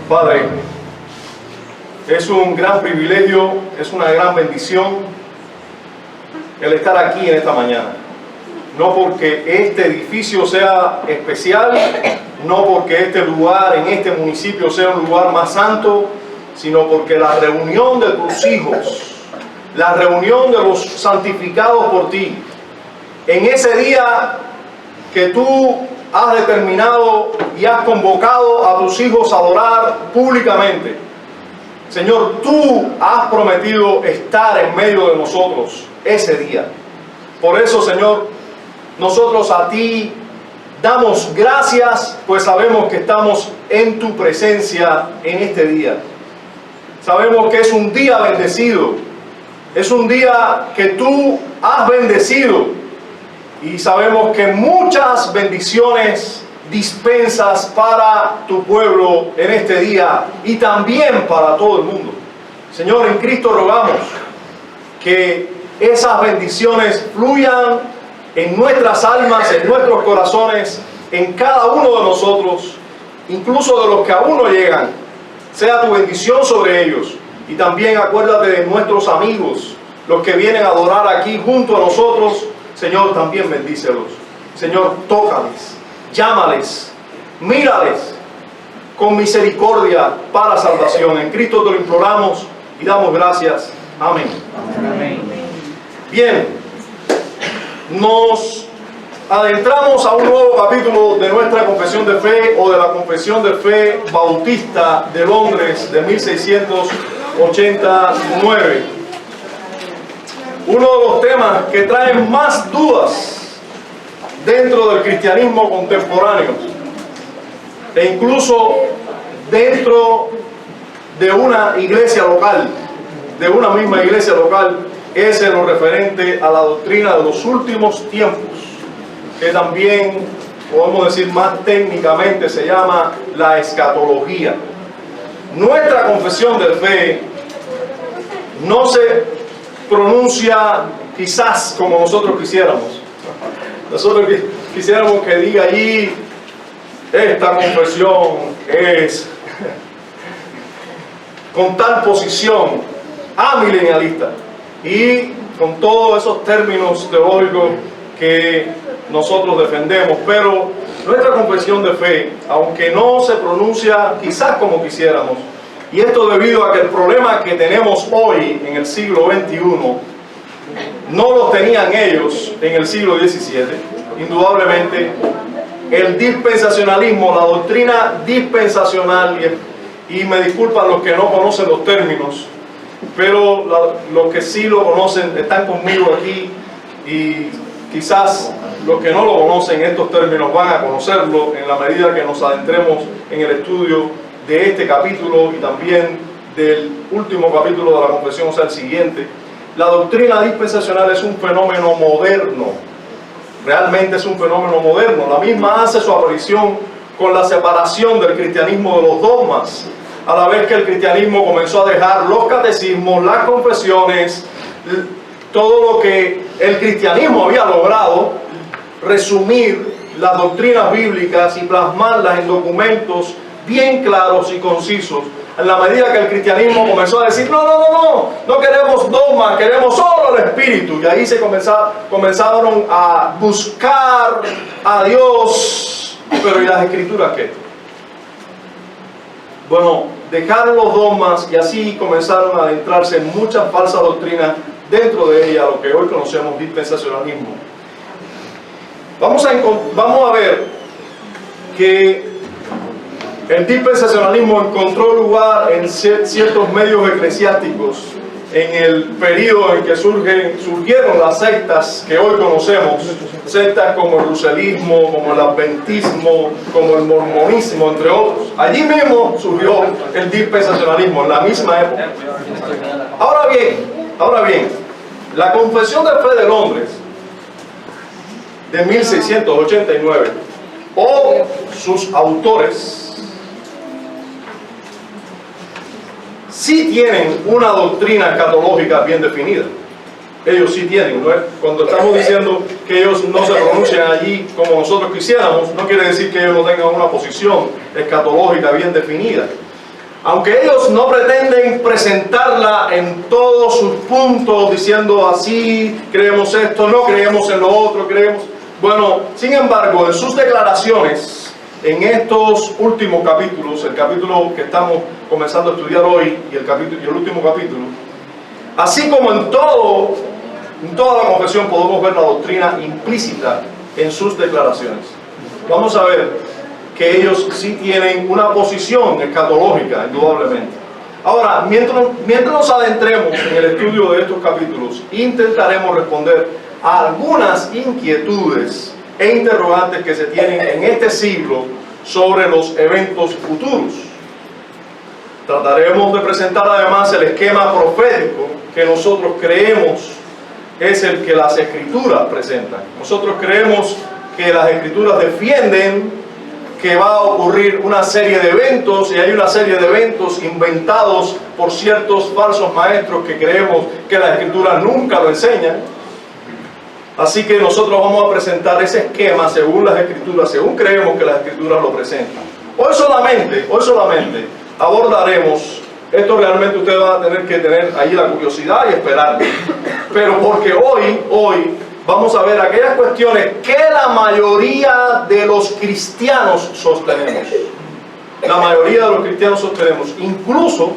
Padre, es un gran privilegio, es una gran bendición el estar aquí en esta mañana. No porque este edificio sea especial, no porque este lugar en este municipio sea un lugar más santo, sino porque la reunión de tus hijos, la reunión de los santificados por ti, en ese día que tú has determinado y has convocado a tus hijos a adorar públicamente. Señor, tú has prometido estar en medio de nosotros ese día. Por eso, Señor, nosotros a ti damos gracias, pues sabemos que estamos en tu presencia en este día. Sabemos que es un día bendecido, es un día que tú has bendecido y sabemos que muchas bendiciones dispensas para tu pueblo en este día y también para todo el mundo. Señor, en Cristo rogamos que esas bendiciones fluyan en nuestras almas, en nuestros corazones, en cada uno de nosotros, incluso de los que aún no llegan. Sea tu bendición sobre ellos. Y también acuérdate de nuestros amigos, los que vienen a adorar aquí junto a nosotros. Señor, también bendícelos. Señor, tócales, llámales, mírales con misericordia para salvación. En Cristo te lo imploramos y damos gracias. Amén. Amén. Bien, nos adentramos a un nuevo capítulo de nuestra confesión de fe o de la confesión de fe bautista de Londres de 1689. Uno de los temas que traen más dudas dentro del cristianismo contemporáneo e incluso dentro de una iglesia local, de una misma iglesia local, es en lo referente a la doctrina de los últimos tiempos, que también podemos decir más técnicamente se llama la escatología. Nuestra confesión de fe no se pronuncia quizás como nosotros quisiéramos. Nosotros quisiéramos que diga allí, esta confesión es con tal posición amilenialista y con todos esos términos teóricos que nosotros defendemos, pero nuestra confesión de fe, aunque no se pronuncia quizás como quisiéramos, y esto debido a que el problema que tenemos hoy en el siglo XXI no lo tenían ellos en el siglo XVII, indudablemente. El dispensacionalismo, la doctrina dispensacional, y me disculpan los que no conocen los términos, pero los que sí lo conocen están conmigo aquí, y quizás los que no lo conocen estos términos van a conocerlo en la medida que nos adentremos en el estudio de este capítulo y también del último capítulo de la confesión, o sea, el siguiente. La doctrina dispensacional es un fenómeno moderno, realmente es un fenómeno moderno. La misma hace su aparición con la separación del cristianismo de los dogmas, a la vez que el cristianismo comenzó a dejar los catecismos, las confesiones, todo lo que el cristianismo había logrado, resumir las doctrinas bíblicas y plasmarlas en documentos bien claros y concisos. En la medida que el cristianismo comenzó a decir, no queremos dogma, queremos solo el Espíritu. Y ahí se comenzaron a buscar a Dios. Pero ¿y las Escrituras qué? Bueno, dejaron los dogmas y así comenzaron a adentrarse en muchas falsas doctrinas, dentro de ella lo que hoy conocemos dispensacionalismo. Vamos a ver que el dispensacionalismo encontró lugar en ciertos medios eclesiásticos en el periodo en que surgieron las sectas que hoy conocemos, sectas como el lucerismo, como el adventismo, como el mormonismo, entre otros. Allí mismo surgió el dispensacionalismo, en la misma época. Ahora bien, la Confesión de Fe de Londres de 1689 o sus autores sí tienen una doctrina escatológica bien definida. Ellos sí tienen, ¿no? Cuando estamos diciendo que ellos no se pronuncian allí como nosotros quisiéramos, no quiere decir que ellos no tengan una posición escatológica bien definida. Aunque ellos no pretenden presentarla en todos sus puntos, diciendo así, creemos esto, no creemos en lo otro, creemos... Bueno, sin embargo, en sus declaraciones, en estos últimos capítulos, el capítulo que estamos comenzando a estudiar hoy y el último capítulo, así como en toda la confesión podemos ver la doctrina implícita en sus declaraciones. Vamos a ver que ellos sí tienen una posición escatológica, indudablemente. Ahora, mientras nos adentremos en el estudio de estos capítulos, intentaremos responder a algunas inquietudes e interrogantes que se tienen en este siglo sobre los eventos futuros. Trataremos de presentar además el esquema profético que nosotros creemos es el que las Escrituras presentan. Nosotros creemos que las Escrituras defienden que va a ocurrir una serie de eventos, y hay una serie de eventos inventados por ciertos falsos maestros que creemos que las Escrituras nunca lo enseñan. Así que nosotros vamos a presentar ese esquema según las Escrituras, según creemos que las Escrituras lo presentan. Hoy solamente abordaremos, esto realmente ustedes van a tener que tener ahí la curiosidad y esperar, pero porque hoy vamos a ver aquellas cuestiones que la mayoría de los cristianos sostenemos. La mayoría de los cristianos sostenemos, incluso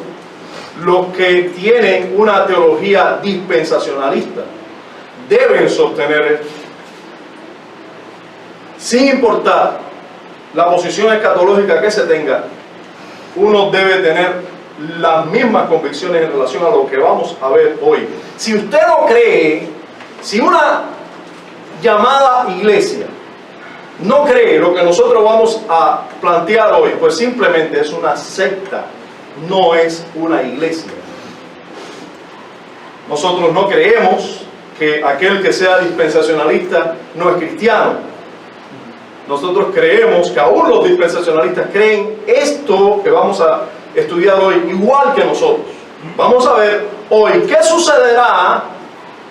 los que tienen una teología dispensacionalista, deben sostener esto. Sin importar la posición escatológica que se tenga, uno debe tener las mismas convicciones en relación a lo que vamos a ver hoy. Si usted no cree, si una llamada iglesia no cree lo que nosotros vamos a plantear hoy, pues simplemente es una secta, no es una iglesia. Nosotros no creemos que aquel que sea dispensacionalista no es cristiano. Nosotros creemos que aún los dispensacionalistas creen esto que vamos a estudiar hoy igual que nosotros. Vamos a ver hoy qué sucederá,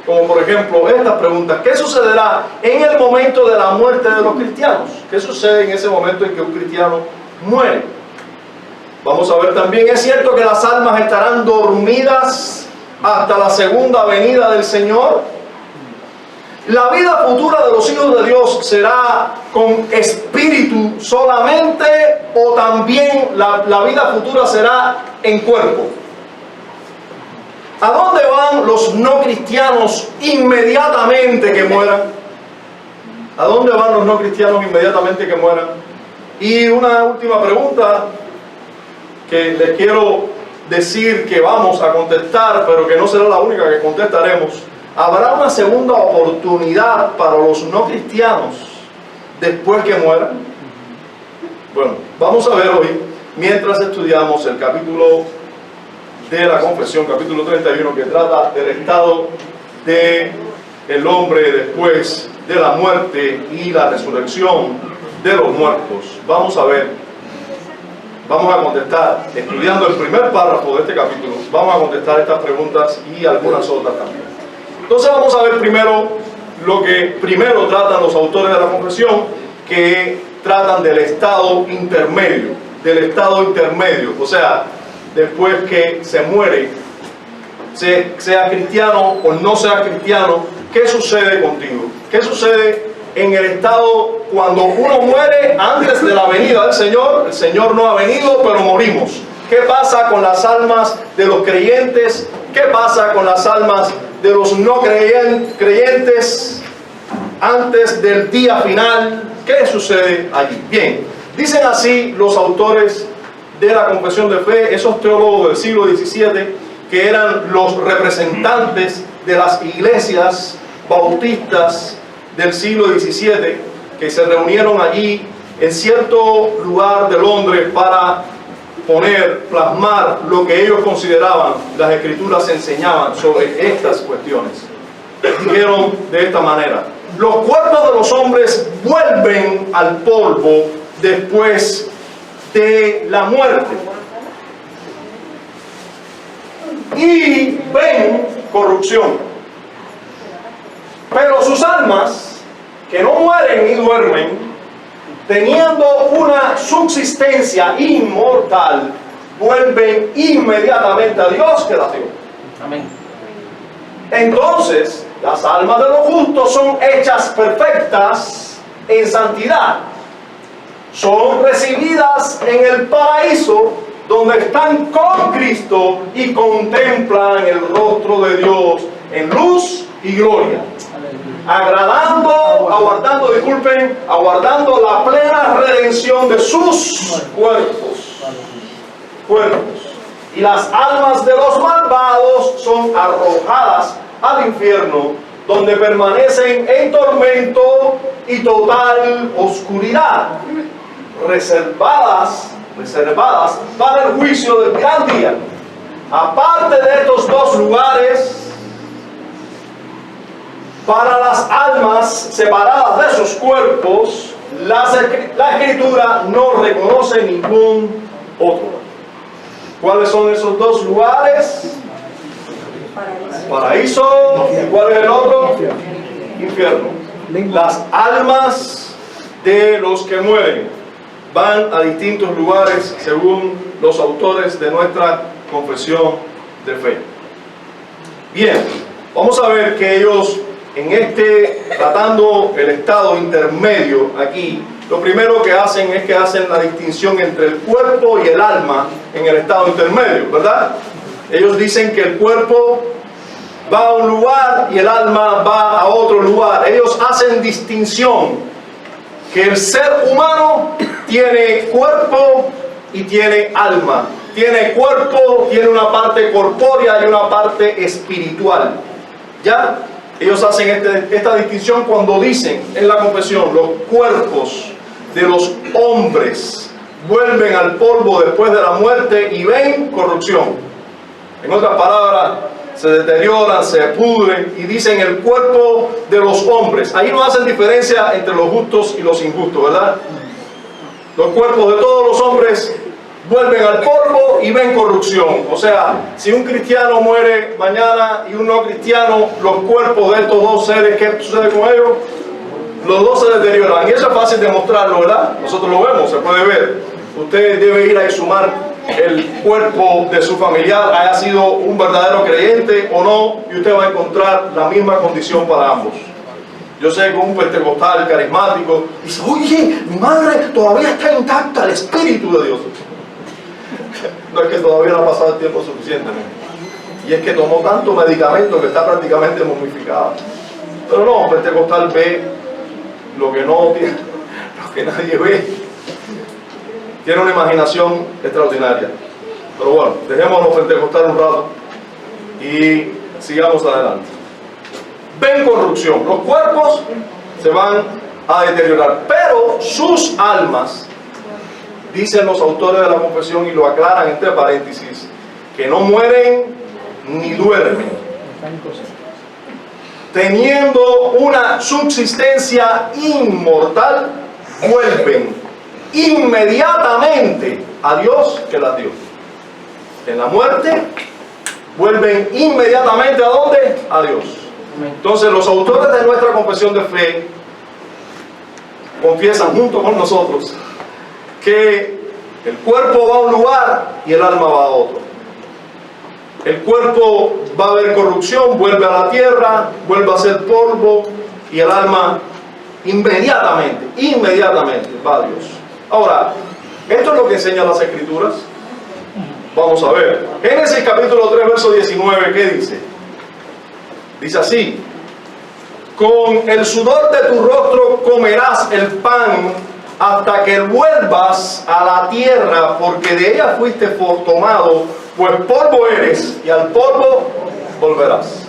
como por ejemplo estas preguntas: ¿qué sucederá en el momento de la muerte de los cristianos? ¿Qué sucede en ese momento en que un cristiano muere? Vamos a ver también, ¿es cierto que las almas estarán dormidas hasta la segunda venida del Señor? ¿La vida futura de los hijos de Dios será con espíritu solamente, o también la vida futura será en cuerpo? ¿A dónde van los no cristianos inmediatamente que mueran? ¿A dónde van los no cristianos inmediatamente que mueran? Y una última pregunta que les quiero decir que vamos a contestar, pero que no será la única que contestaremos. ¿Habrá una segunda oportunidad para los no cristianos después que mueran? Bueno, vamos a ver hoy, mientras estudiamos el capítulo de la confesión, capítulo 31, que trata del estado del hombre después de la muerte y la resurrección de los muertos. Vamos a ver, vamos a contestar, estudiando el primer párrafo de este capítulo, vamos a contestar estas preguntas y algunas otras también. Entonces vamos a ver primero lo que primero tratan los autores de la confesión, que tratan del estado intermedio, o sea, después que se muere, sea cristiano o no sea cristiano, ¿qué sucede contigo? ¿Qué sucede en el estado cuando uno muere antes de la venida del Señor? El Señor no ha venido, pero morimos. ¿Qué pasa con las almas de los creyentes? ¿Qué pasa con las almas de los no creyentes antes del día final? ¿Qué sucede allí? Bien, dicen así los autores de la confesión de fe, esos teólogos del siglo XVII, que eran los representantes de las iglesias bautistas del siglo XVII, que se reunieron allí en cierto lugar de Londres para plasmar lo que ellos consideraban las escrituras enseñaban sobre estas cuestiones. Dijeron de esta manera: los cuerpos de los hombres vuelven al polvo después de la muerte y ven corrupción, pero sus almas, que no mueren ni duermen, teniendo una subsistencia inmortal, vuelven inmediatamente a Dios que las dio. Amén. Entonces, las almas de los justos son hechas perfectas en santidad. Son recibidas en el paraíso, donde están con Cristo y contemplan el rostro de Dios en luz y gloria, aguardando la plena redención de sus cuerpos. Y las almas de los malvados son arrojadas al infierno, donde permanecen en tormento y total oscuridad, reservadas para el juicio del gran día. Aparte de estos dos lugares, para las almas separadas de sus cuerpos, la Escritura no reconoce ningún otro. ¿Cuáles son esos dos lugares? Paraíso. ¿Y cuál es el otro? Infierno. Las almas de los que mueren van a distintos lugares según los autores de nuestra confesión de fe. Bien, vamos a ver que ellos tratando el estado intermedio aquí, lo primero que hacen es que hacen la distinción entre el cuerpo y el alma en el estado intermedio, ¿verdad? Ellos dicen que el cuerpo va a un lugar y el alma va a otro lugar. Ellos hacen distinción que el ser humano tiene cuerpo y tiene alma. Tiene cuerpo, tiene una parte corpórea y una parte espiritual. ¿Ya? Ellos hacen esta distinción cuando dicen en la confesión: los cuerpos de los hombres vuelven al polvo después de la muerte y ven corrupción. En otras palabras, se deterioran, se pudren, y dicen el cuerpo de los hombres. Ahí no hacen diferencia entre los justos y los injustos, ¿verdad? Los cuerpos de todos los hombres vuelven al polvo y ven corrupción. O sea, si un cristiano muere mañana y un no cristiano, los cuerpos de estos dos seres, ¿qué sucede con ellos? Los dos se deterioran. Y eso es fácil demostrarlo, ¿verdad? Nosotros lo vemos, se puede ver. Usted debe ir a exhumar el cuerpo de su familiar, haya sido un verdadero creyente o no, y usted va a encontrar la misma condición para ambos. Yo sé que un pentecostal carismático dice: oye, mi madre todavía está intacta, el Espíritu de Dios. No es que todavía no ha pasado el tiempo suficientemente, y es que tomó tanto medicamento que está prácticamente momificada. Pero no, un pentecostal ve lo que no tiene, lo que nadie ve. Tiene una imaginación extraordinaria. Pero bueno, dejémonos pentecostal un rato y sigamos adelante. Ven corrupción. Los cuerpos se van a deteriorar, pero sus almas, dicen los autores de la confesión y lo aclaran entre paréntesis, que no mueren ni duermen, teniendo una subsistencia inmortal, vuelven inmediatamente a Dios que las dio. En la muerte vuelven inmediatamente ¿a dónde? A Dios. Entonces los autores de nuestra confesión de fe confiesan junto con nosotros que el cuerpo va a un lugar y el alma va a otro. El cuerpo va a haber corrupción, vuelve a la tierra, vuelve a ser polvo, y el alma inmediatamente va a Dios. Ahora, esto es lo que enseñan las Escrituras. Vamos a ver. Génesis capítulo 3, verso 19, ¿qué dice? Dice así: con el sudor de tu rostro comerás el pan hasta que vuelvas a la tierra, porque de ella fuiste tomado, pues polvo eres y al polvo volverás.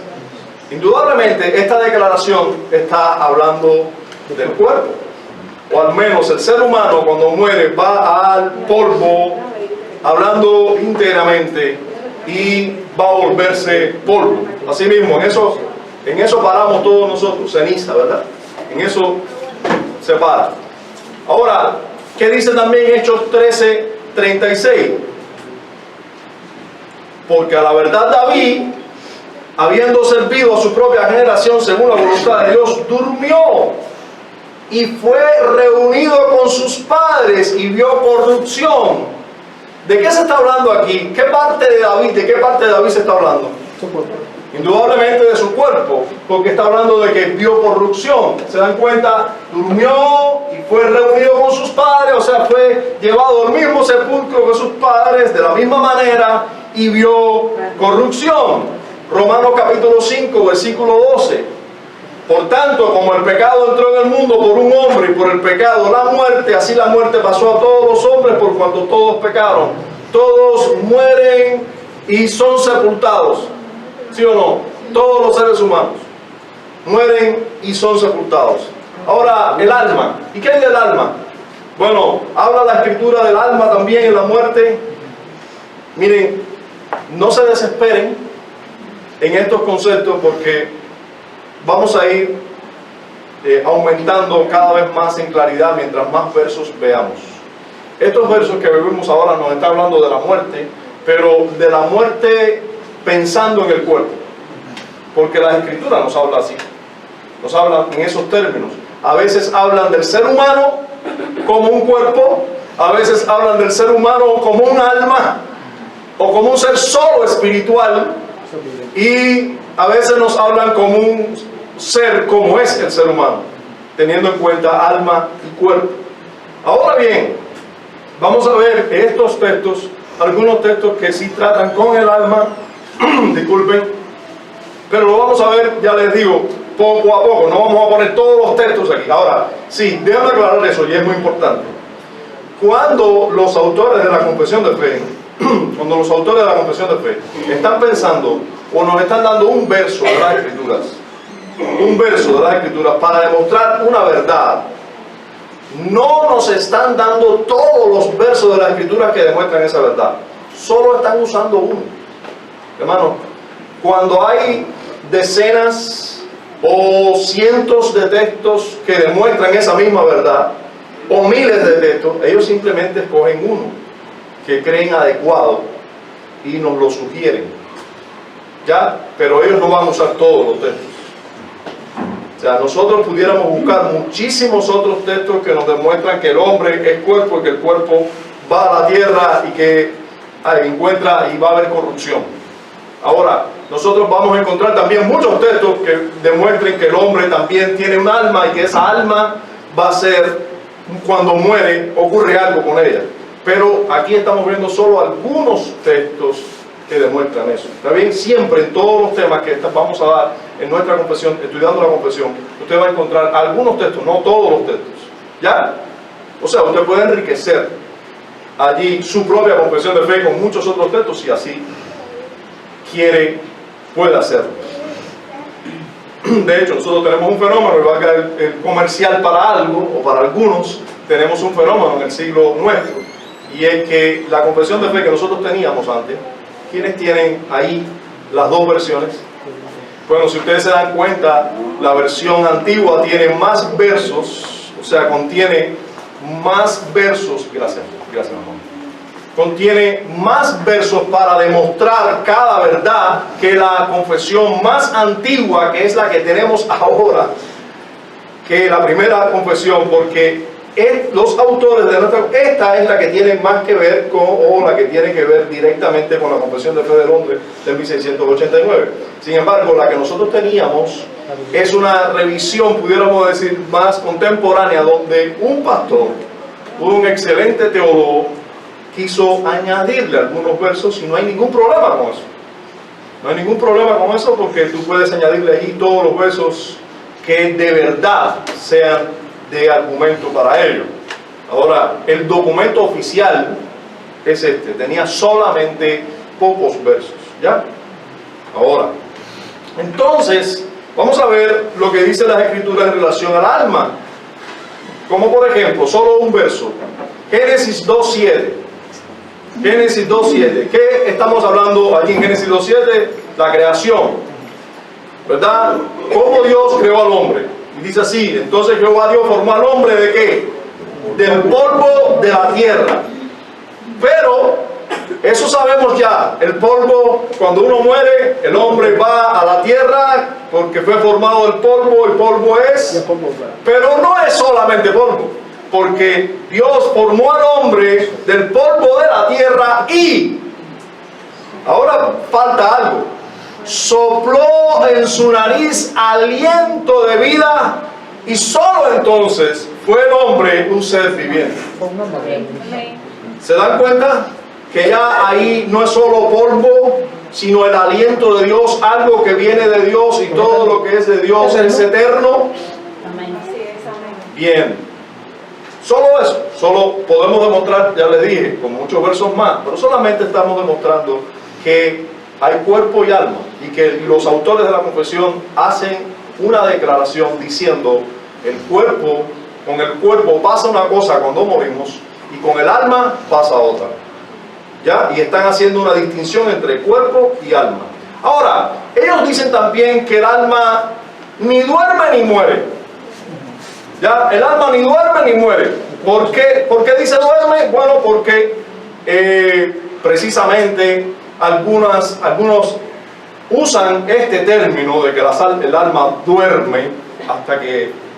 Indudablemente esta declaración está hablando del cuerpo, o al menos el ser humano cuando muere va al polvo, hablando íntegramente, y va a volverse polvo. Así mismo, en eso paramos todos nosotros, ceniza, ¿verdad? En eso se para. Ahora, ¿qué dice también Hechos 13:36? Porque a la verdad David, habiendo servido a su propia generación según la voluntad de Dios, durmió y fue reunido con sus padres y vio corrupción. ¿De qué se está hablando aquí? ¿Qué parte de David, de qué parte de David se está hablando? Su cuerpo. Indudablemente de su cuerpo, porque está hablando de que vio corrupción. ¿Se dan cuenta? Durmió y fue reunido con sus padres, o sea, fue llevado al mismo sepulcro que sus padres, de la misma manera, y vio corrupción. Romanos capítulo 5, versículo 12. Por tanto, como el pecado entró en el mundo por un hombre y por el pecado la muerte, así la muerte pasó a todos los hombres por cuanto todos pecaron. Todos mueren y son sepultados. ¿Sí o no? Todos los seres humanos mueren y son sepultados. Ahora, el alma. ¿Y qué hay del alma? Bueno, habla la escritura del alma también en la muerte. Miren, no se desesperen en estos conceptos porque vamos a ir aumentando cada vez más en claridad mientras más versos veamos. Estos versos que vemos ahora nos están hablando de la muerte, pero de la muerte pensando en el cuerpo, porque la escritura nos habla así, nos habla en esos términos. A veces hablan del ser humano como un cuerpo, a veces hablan del ser humano como un alma o como un ser solo espiritual, y a veces nos hablan como un ser como es el ser humano, teniendo en cuenta alma y cuerpo. Ahora bien, vamos a ver estos textos, algunos textos que sí tratan con el alma, disculpen, pero lo vamos a ver, ya les digo, poco a poco, no vamos a poner todos los textos aquí. Ahora, sí, déjame aclarar eso, y es muy importante. Cuando los autores de la confesión de fe, están pensando o nos están dando un verso de las Escrituras, para demostrar una verdad, no nos están dando todos los versos de las Escrituras que demuestran esa verdad, solo están usando uno. Hermano, cuando hay decenas o cientos de textos que demuestran esa misma verdad, o miles de textos, ellos simplemente escogen uno que creen adecuado y nos lo sugieren, ¿ya? Pero ellos no van a usar todos los textos. O sea, nosotros pudiéramos buscar muchísimos otros textos que nos demuestran que el hombre es cuerpo y que el cuerpo va a la tierra y que encuentra y va a haber corrupción. Ahora, nosotros vamos a encontrar también muchos textos que demuestren que el hombre también tiene un alma y que esa alma va a ser, cuando muere, ocurre algo con ella. Pero aquí estamos viendo solo algunos textos que demuestran eso. ¿Está bien? Siempre en todos los temas que vamos a dar en nuestra confesión, estudiando la confesión, usted va a encontrar algunos textos, no todos los textos. ¿Ya? O sea, usted puede enriquecer allí su propia confesión de fe con muchos otros textos si así puede hacerlo. De hecho, nosotros tenemos un fenómeno, y va a quedar el comercial para algo, o para algunos, tenemos un fenómeno en el siglo nuestro, y es que la confesión de fe que nosotros teníamos antes, ¿quiénes tienen ahí las dos versiones? Bueno, si ustedes se dan cuenta, la versión antigua tiene más versos, o sea, contiene más versos, gracias amor, contiene más versos para demostrar cada verdad que la confesión más antigua, que es la que tenemos ahora, que la primera confesión, porque los autores de esta es la que tiene más que ver con, o la que tiene que ver directamente con la Confesión de Fe de Londres del 1689. Sin embargo, la que nosotros teníamos es una revisión, pudiéramos decir, más contemporánea, donde un pastor, un excelente teólogo, quiso añadirle algunos versos, y no hay ningún problema con eso. No hay ningún problema con eso, porque tú puedes añadirle ahí todos los versos que de verdad sean de argumento para ello. Ahora, el documento oficial es este, tenía solamente pocos versos, ¿ya? Ahora, entonces, vamos a ver lo que dice las Escrituras en relación al alma. Como por ejemplo, solo un verso, Génesis 2:7. Génesis 2:7. ¿Qué estamos hablando aquí en Génesis 2:7? La creación, ¿verdad? ¿Cómo Dios creó al hombre? Y dice así: entonces Jehová Dios formó al hombre ¿de qué? Del polvo de la tierra. Pero eso sabemos ya, el polvo, cuando uno muere, el hombre va a la tierra porque fue formado del polvo, el polvo es, pero no es solamente polvo. Porque Dios formó al hombre del polvo de la tierra y, ahora falta algo, sopló en su nariz aliento de vida y solo entonces fue el hombre un ser viviente. ¿Se dan cuenta? Que ya ahí no es solo polvo, sino el aliento de Dios, algo que viene de Dios y todo lo que es de Dios es eterno. Bien, solo eso, solo podemos demostrar, ya les dije, con muchos versos más, pero solamente estamos demostrando que hay cuerpo y alma y que los autores de la confesión hacen una declaración diciendo con el cuerpo pasa una cosa cuando morimos y con el alma pasa otra. ¿Ya? Y están haciendo una distinción entre cuerpo y alma. Ahora, ellos dicen también que el alma ni duerme ni muere. ¿Ya? El alma ni duerme ni muere. ¿Por qué dice duerme? Bueno, porque precisamente algunos usan este término de que el alma duerme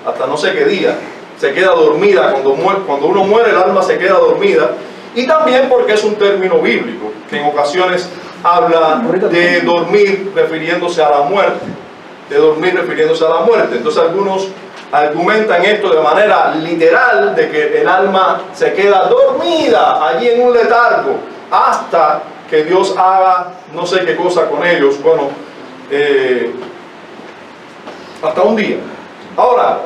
hasta no sé qué día. Se queda dormida. Cuando uno muere, el alma se queda dormida. Y también porque es un término bíblico, que en ocasiones habla de dormir refiriéndose a la muerte. Entonces algunos argumentan esto de manera literal, de que el alma se queda dormida allí en un letargo, hasta que Dios haga no sé qué cosa con ellos, bueno, hasta un día. Ahora,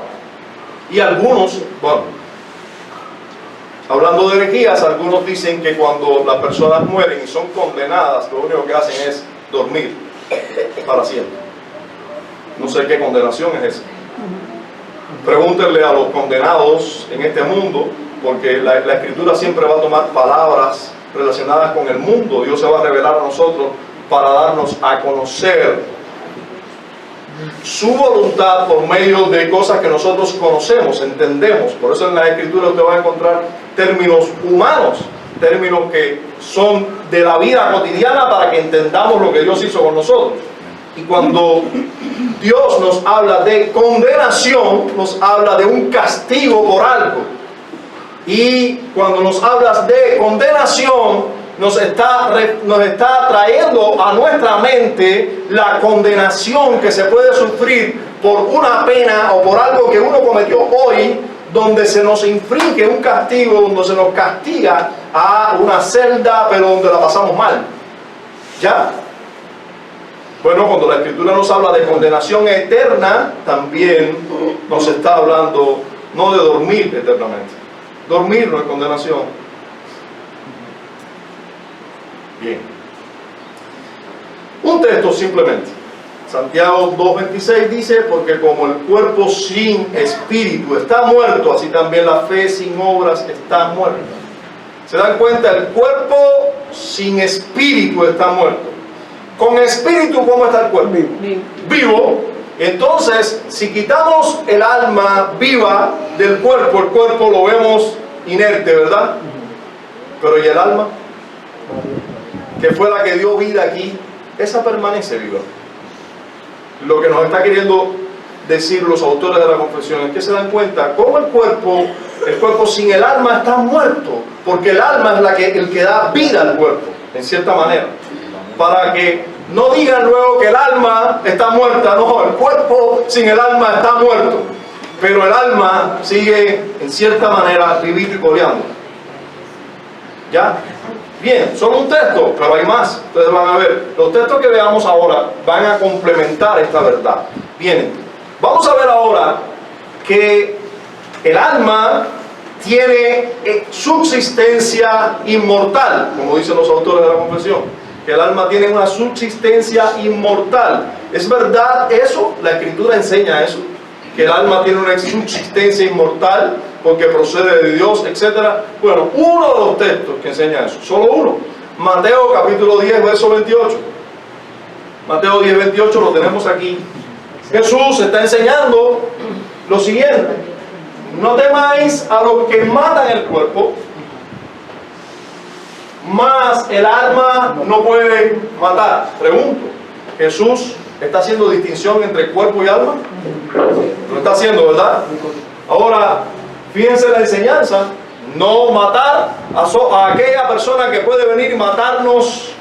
y algunos, bueno, hablando de herejías, algunos dicen que cuando las personas mueren y son condenadas, lo único que hacen es dormir para siempre. No sé qué condenación es esa. Pregúntenle a los condenados en este mundo, porque la Escritura siempre va a tomar palabras relacionadas con el mundo. Dios se va a revelar a nosotros para darnos a conocer su voluntad por medio de cosas que nosotros conocemos, entendemos. Por eso en la Escritura usted va a encontrar términos humanos, términos que son de la vida cotidiana para que entendamos lo que Dios hizo con nosotros. Y cuando Dios nos habla de condenación, nos habla de un castigo por algo. Y cuando nos hablas de condenación, nos está trayendo a nuestra mente la condenación que se puede sufrir por una pena o por algo que uno cometió hoy, donde se nos infringe un castigo, donde se nos castiga a una celda, pero donde la pasamos mal. ¿Ya? Bueno, cuando la Escritura nos habla de condenación eterna, también nos está hablando no de dormir eternamente. Dormir no es condenación. Bien. Un texto simplemente. Santiago 2:26 dice, porque como el cuerpo sin espíritu está muerto, así también la fe sin obras está muerta. ¿Se dan cuenta? El cuerpo sin espíritu está muerto. Con espíritu, ¿cómo está el cuerpo? Vivo. Entonces, si quitamos el alma viva del cuerpo, el cuerpo lo vemos inerte, ¿verdad? Pero ¿y el alma? Que fue la que dio vida aquí, esa permanece viva. Lo que nos está queriendo decir los autores de la confesión es que se dan cuenta cómo el cuerpo sin el alma está muerto, porque el alma es el que da vida al cuerpo, en cierta manera. Para que no digan luego que el alma está muerta, no, el cuerpo sin el alma está muerto, pero el alma sigue en cierta manera vivito y coleando. ¿Ya? Bien, solo un texto, pero hay más. Ustedes van a ver, los textos que veamos ahora van a complementar esta verdad. Bien, vamos a ver ahora que el alma tiene subsistencia inmortal, como dicen los autores de la confesión, que el alma tiene una subsistencia inmortal. ¿Es verdad eso? La Escritura enseña eso, que el alma tiene una subsistencia inmortal porque procede de Dios, etc. Bueno, uno de los textos que enseña eso, solo uno, Mateo capítulo 10, verso 28. Mateo 10, 28 lo tenemos aquí. Jesús está enseñando lo siguiente: no temáis a los que matan el cuerpo, mas el alma no puede matar. Pregunto, ¿Jesús está haciendo distinción entre cuerpo y alma? Lo está haciendo, ¿verdad? Ahora, Fíjense la enseñanza, no matar a aquella persona que puede venir y matarnos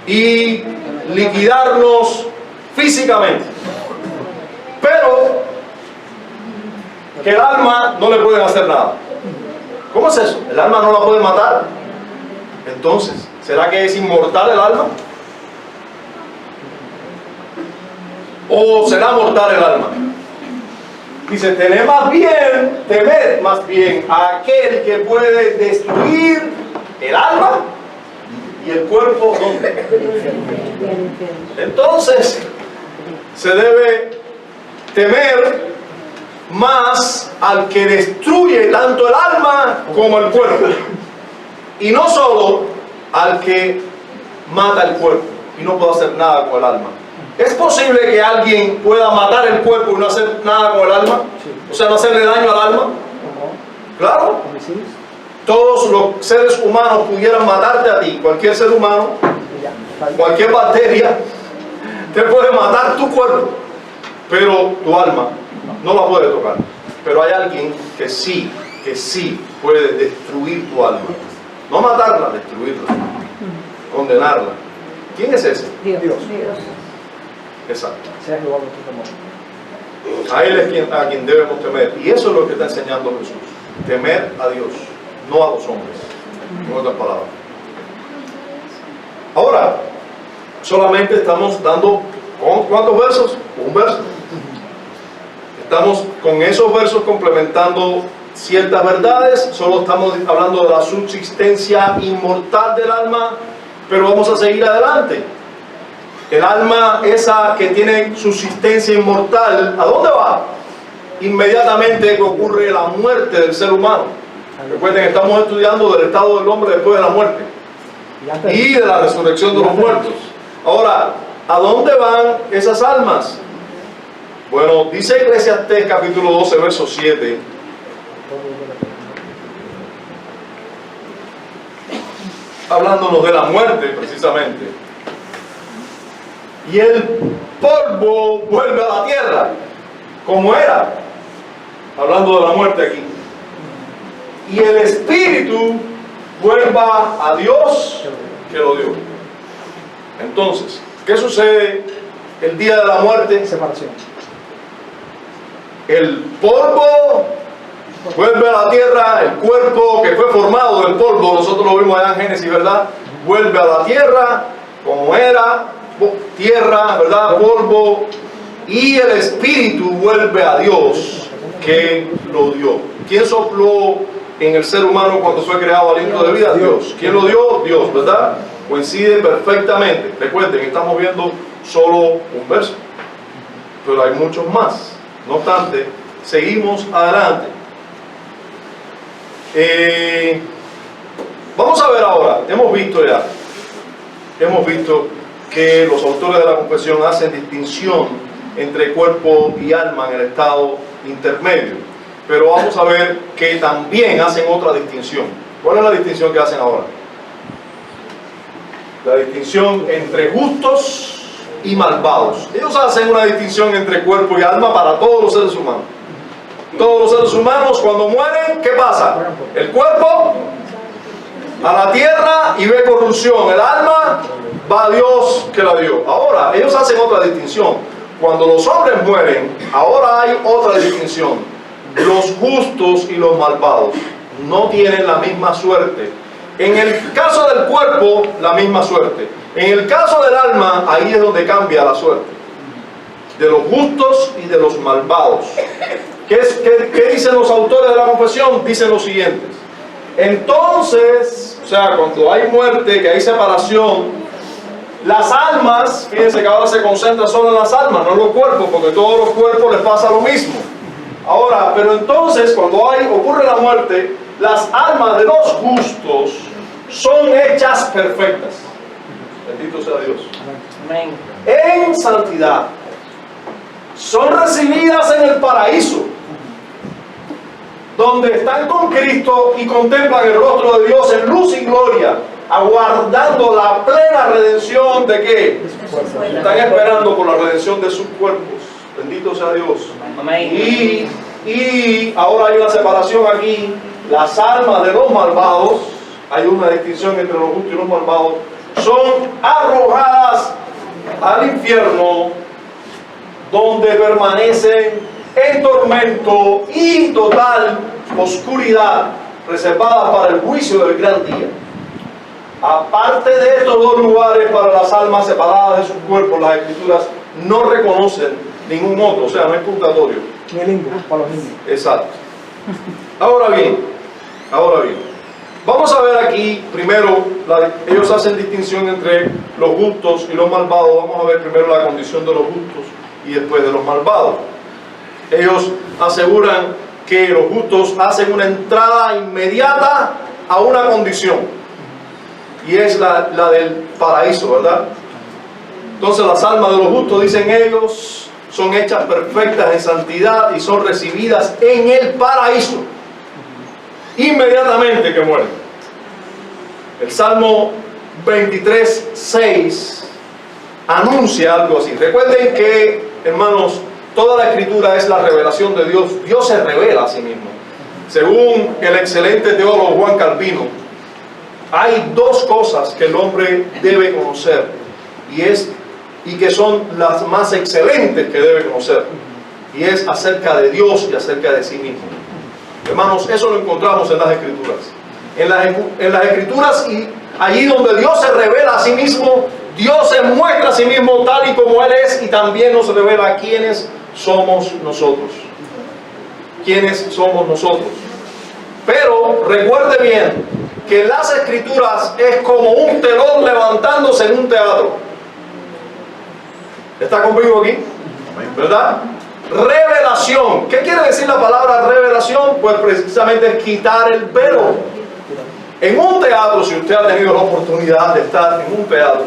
y liquidarnos físicamente. Pero que el alma no le pueden hacer nada. ¿Cómo es eso? ¿El alma no la puede matar? Entonces, ¿será que es inmortal el alma? ¿O será mortal el alma? Dice, temed más bien a aquel que puede destruir el alma y el cuerpo. ¿Dónde? Entonces, se debe temer más al que destruye tanto el alma como el cuerpo. Y no solo al que mata el cuerpo y no puede hacer nada con el alma. ¿Es posible que alguien pueda matar el cuerpo y no hacer nada con el alma? O sea, no hacerle daño al alma. Claro. Todos los seres humanos pudieran matarte a ti. Cualquier ser humano, cualquier bacteria, te puede matar tu cuerpo, pero tu alma no la puede tocar. Pero hay alguien que sí puede destruir tu alma. No matarla, destruirla, condenarla. ¿Quién es ese? Dios. Exacto. A Él es a quien debemos temer. Y eso es lo que está enseñando Jesús. Temer a Dios, no a los hombres. En otras palabras. Ahora, solamente estamos dando, ¿cuántos versos? Un verso. Estamos con esos versos complementando ciertas verdades. Solo estamos hablando de la subsistencia inmortal del alma, pero vamos a seguir adelante. El alma esa que tiene subsistencia inmortal, ¿a dónde va? Inmediatamente ocurre la muerte del ser humano. Recuerden, estamos estudiando del estado del hombre después de la muerte y de la resurrección de los muertos. Ahora, ¿a dónde van esas almas? Bueno, dice Eclesiastés capítulo 12, verso 7. Hablándonos de la muerte precisamente. Y el polvo vuelve a la tierra, como era. Hablando de la muerte aquí. Y el espíritu vuelva a Dios que lo dio. Entonces, ¿qué sucede el día de la muerte? Separación. El polvo vuelve a la tierra, el cuerpo que fue formado del polvo, nosotros lo vimos allá en Génesis, ¿verdad? Vuelve a la tierra como era, tierra, ¿verdad? Polvo, y el espíritu vuelve a Dios que lo dio. ¿Quién sopló en el ser humano cuando fue creado aliento de vida? Dios. ¿Quién lo dio? Dios, ¿verdad? Coincide perfectamente. Recuerden, estamos viendo solo un verso, pero hay muchos más. No obstante, seguimos adelante. Vamos a ver ahora, hemos visto que los autores de la confesión hacen distinción entre cuerpo y alma en el estado intermedio, pero vamos a ver que también hacen otra distinción. ¿Cuál es la distinción que hacen ahora? La distinción entre justos y malvados. Ellos hacen una distinción entre cuerpo y alma para todos los seres humanos. Todos los seres humanos cuando mueren, ¿qué pasa? El cuerpo a la tierra y ve corrupción. El alma va a Dios que la dio. Ahora, ellos hacen otra distinción. Cuando los hombres mueren, ahora hay otra distinción. Los justos y los malvados no tienen la misma suerte. En el caso del cuerpo, la misma suerte. En el caso del alma, ahí es donde cambia la suerte. De los justos y de los malvados. ¿Qué dicen los autores de la confesión? Dicen lo siguiente. Entonces, o sea, cuando hay muerte, que hay separación, las almas, fíjense que ahora se concentra solo en las almas, no en los cuerpos, porque a todos los cuerpos les pasa lo mismo. Ahora, pero entonces, cuando ocurre la muerte, las almas de los justos son hechas perfectas. Bendito sea Dios. Amén. En santidad. Son recibidas en el paraíso, donde están con Cristo y contemplan el rostro de Dios en luz y gloria, aguardando la plena redención de ¿qué? Están esperando por la redención de sus cuerpos. Bendito sea Dios. Amén. Y Y ahora hay una separación aquí. Las almas de los malvados, hay una distinción entre los justos y los malvados, son arrojadas al infierno, donde permanecen en tormento y total oscuridad, reservada para el juicio del gran día. Aparte de estos dos lugares para las almas separadas de sus cuerpos, las Escrituras no reconocen ningún otro, o sea, no hay purgatorio. Ni el limbo para los niños. Exacto. Ahora bien, vamos a ver aquí primero, ellos hacen distinción entre los justos y los malvados. Vamos a ver primero la condición de los justos y después de los malvados. Ellos aseguran que los justos hacen una entrada inmediata a una condición, y es la del paraíso, ¿verdad? Entonces las almas de los justos, dicen ellos, son hechas perfectas en santidad y son recibidas en el paraíso inmediatamente que mueren. El Salmo 23:6 anuncia algo así. Recuerden que, hermanos, toda la Escritura es la revelación de Dios. Dios se revela a sí mismo. Según el excelente teólogo Juan Calvino, hay dos cosas que el hombre debe conocer, y que son las más excelentes que debe conocer, y es acerca de Dios y acerca de sí mismo. Hermanos, eso lo encontramos en las Escrituras. En las Escrituras, y allí donde Dios se revela a sí mismo, Dios se muestra a sí mismo tal y como Él es, y también nos revela quiénes somos nosotros. ¿Quiénes somos nosotros? Pero recuerde bien que las Escrituras es como un telón levantándose en un teatro. ¿Está conmigo aquí? ¿Verdad? Revelación. ¿Qué quiere decir la palabra revelación? Pues precisamente es quitar el velo. En un teatro, si usted ha tenido la oportunidad de estar en un teatro,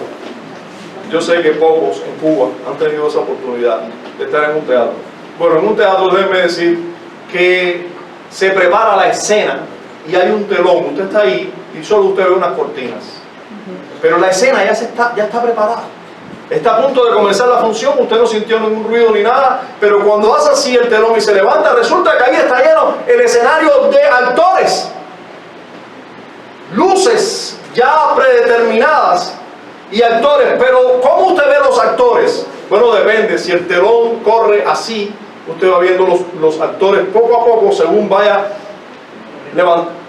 yo sé que pocos en Cuba han tenido esa oportunidad de estar en un teatro. Bueno, en un teatro déjeme decir que se prepara la escena y hay un telón. Usted está ahí y solo usted ve unas cortinas, pero la escena ya está preparada. Está a punto de comenzar la función, usted no sintió ningún ruido ni nada, pero cuando hace así el telón y se levanta, resulta que ahí está lleno el escenario de actores, luces ya predeterminadas y actores. Pero ¿cómo usted ve los actores? Bueno, depende. Si el telón corre así, usted va viendo los actores poco a poco según vaya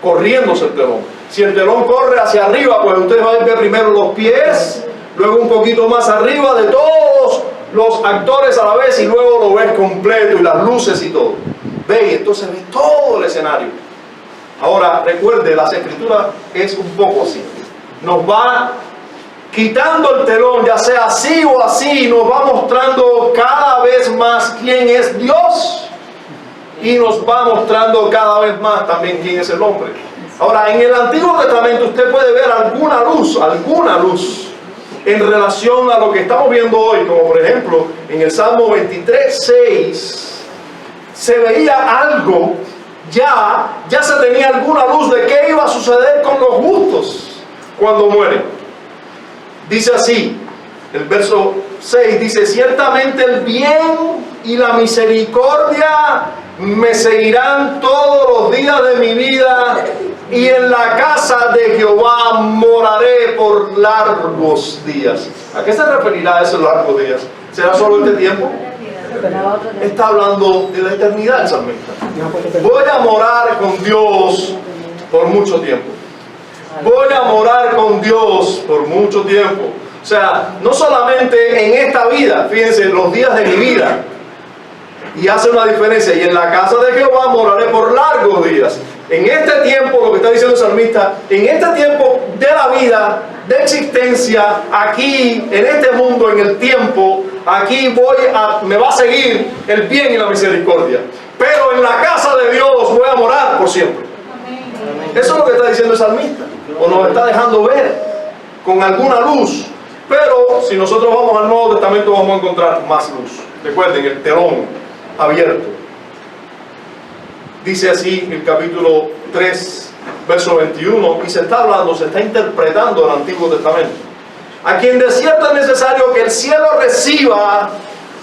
corriéndose el telón. Si el telón corre hacia arriba, pues usted va a ver primero los pies, luego un poquito más arriba de todos los actores a la vez, y luego lo ves completo y las luces y todo. Ve, entonces ve todo el escenario. Ahora recuerde, las Escrituras es un poco así. Nos va quitando el telón, ya sea así o así, nos va mostrando cada vez más quién es Dios, y nos va mostrando cada vez más también quién es el hombre. Ahora, en el Antiguo Testamento usted puede ver alguna luz en relación a lo que estamos viendo hoy, como por ejemplo en el Salmo 23:6 se veía algo, ya se tenía alguna luz de qué iba a suceder con los justos cuando mueren. Dice así, el verso 6 dice: ciertamente el bien y la misericordia me seguirán todos los días de mi vida, y en la casa de Jehová moraré por largos días. ¿A qué se referirá esos largos días? ¿Será solo este tiempo? Está hablando de la eternidad el salmista. Voy a morar con Dios por mucho tiempo. Voy a morar con Dios por mucho tiempo. O sea, no solamente en esta vida, fíjense, los días de mi vida. Y hace una diferencia: y en la casa de Jehová moraré por largos días. En este tiempo, lo que está diciendo el salmista, en este tiempo de la vida, de existencia, aquí, en este mundo, en el tiempo, aquí me va a seguir el bien y la misericordia. Pero en la casa de Dios voy a morar por siempre. Eso es lo que está diciendo el salmista, o nos está dejando ver con alguna luz. Pero si nosotros vamos al Nuevo Testamento, vamos a encontrar más luz. Recuerden, el telón abierto. Dice así el capítulo 3, verso 21, y se está interpretando el Antiguo Testamento: a quien de cierto es necesario que el cielo reciba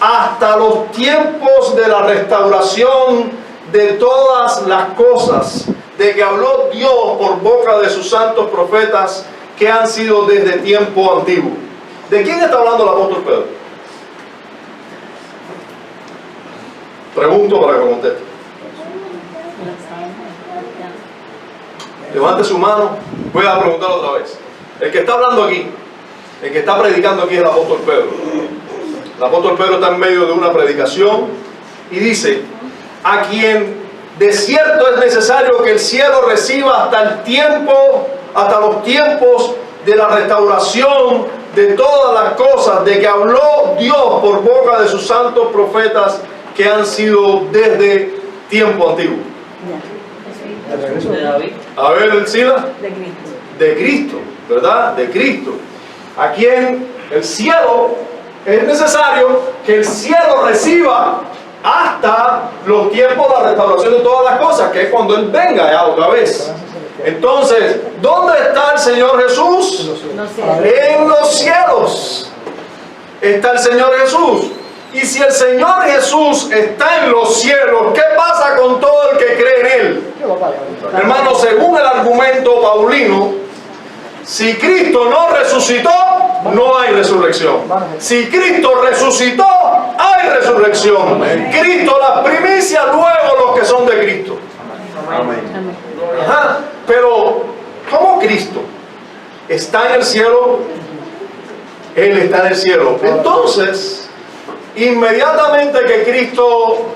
hasta los tiempos de la restauración de todas las cosas de que habló Dios por boca de sus santos profetas que han sido desde tiempo antiguo. ¿De quién está hablando el apóstol Pedro? Pregunto para que me conteste. Levante su mano, voy a preguntar otra vez. El que está hablando aquí, el que está predicando aquí es el apóstol Pedro. El apóstol Pedro está en medio de una predicación y dice: a quien de cierto es necesario que el cielo reciba hasta el tiempo, hasta los tiempos de la restauración de todas las cosas de que habló Dios por boca de sus santos profetas que han sido desde tiempo antiguo. De David. A ver, Sila. De Cristo. De Cristo, ¿verdad? De Cristo. A quien el cielo es necesario que el cielo reciba hasta los tiempos de la restauración de todas las cosas, que es cuando Él venga ya otra vez. Entonces, ¿dónde está el Señor Jesús? En los cielos está el Señor Jesús. Y si el Señor Jesús está en los cielos, ¿qué pasa con todo el que cree en Él? Hermano, según el argumento paulino, si Cristo no resucitó, no hay resurrección. Si Cristo resucitó, hay resurrección. Cristo las primicias, luego los que son de Cristo. Amén. Ajá. Pero, ¿cómo Cristo está en el cielo? Él está en el cielo. Entonces, inmediatamente que Cristo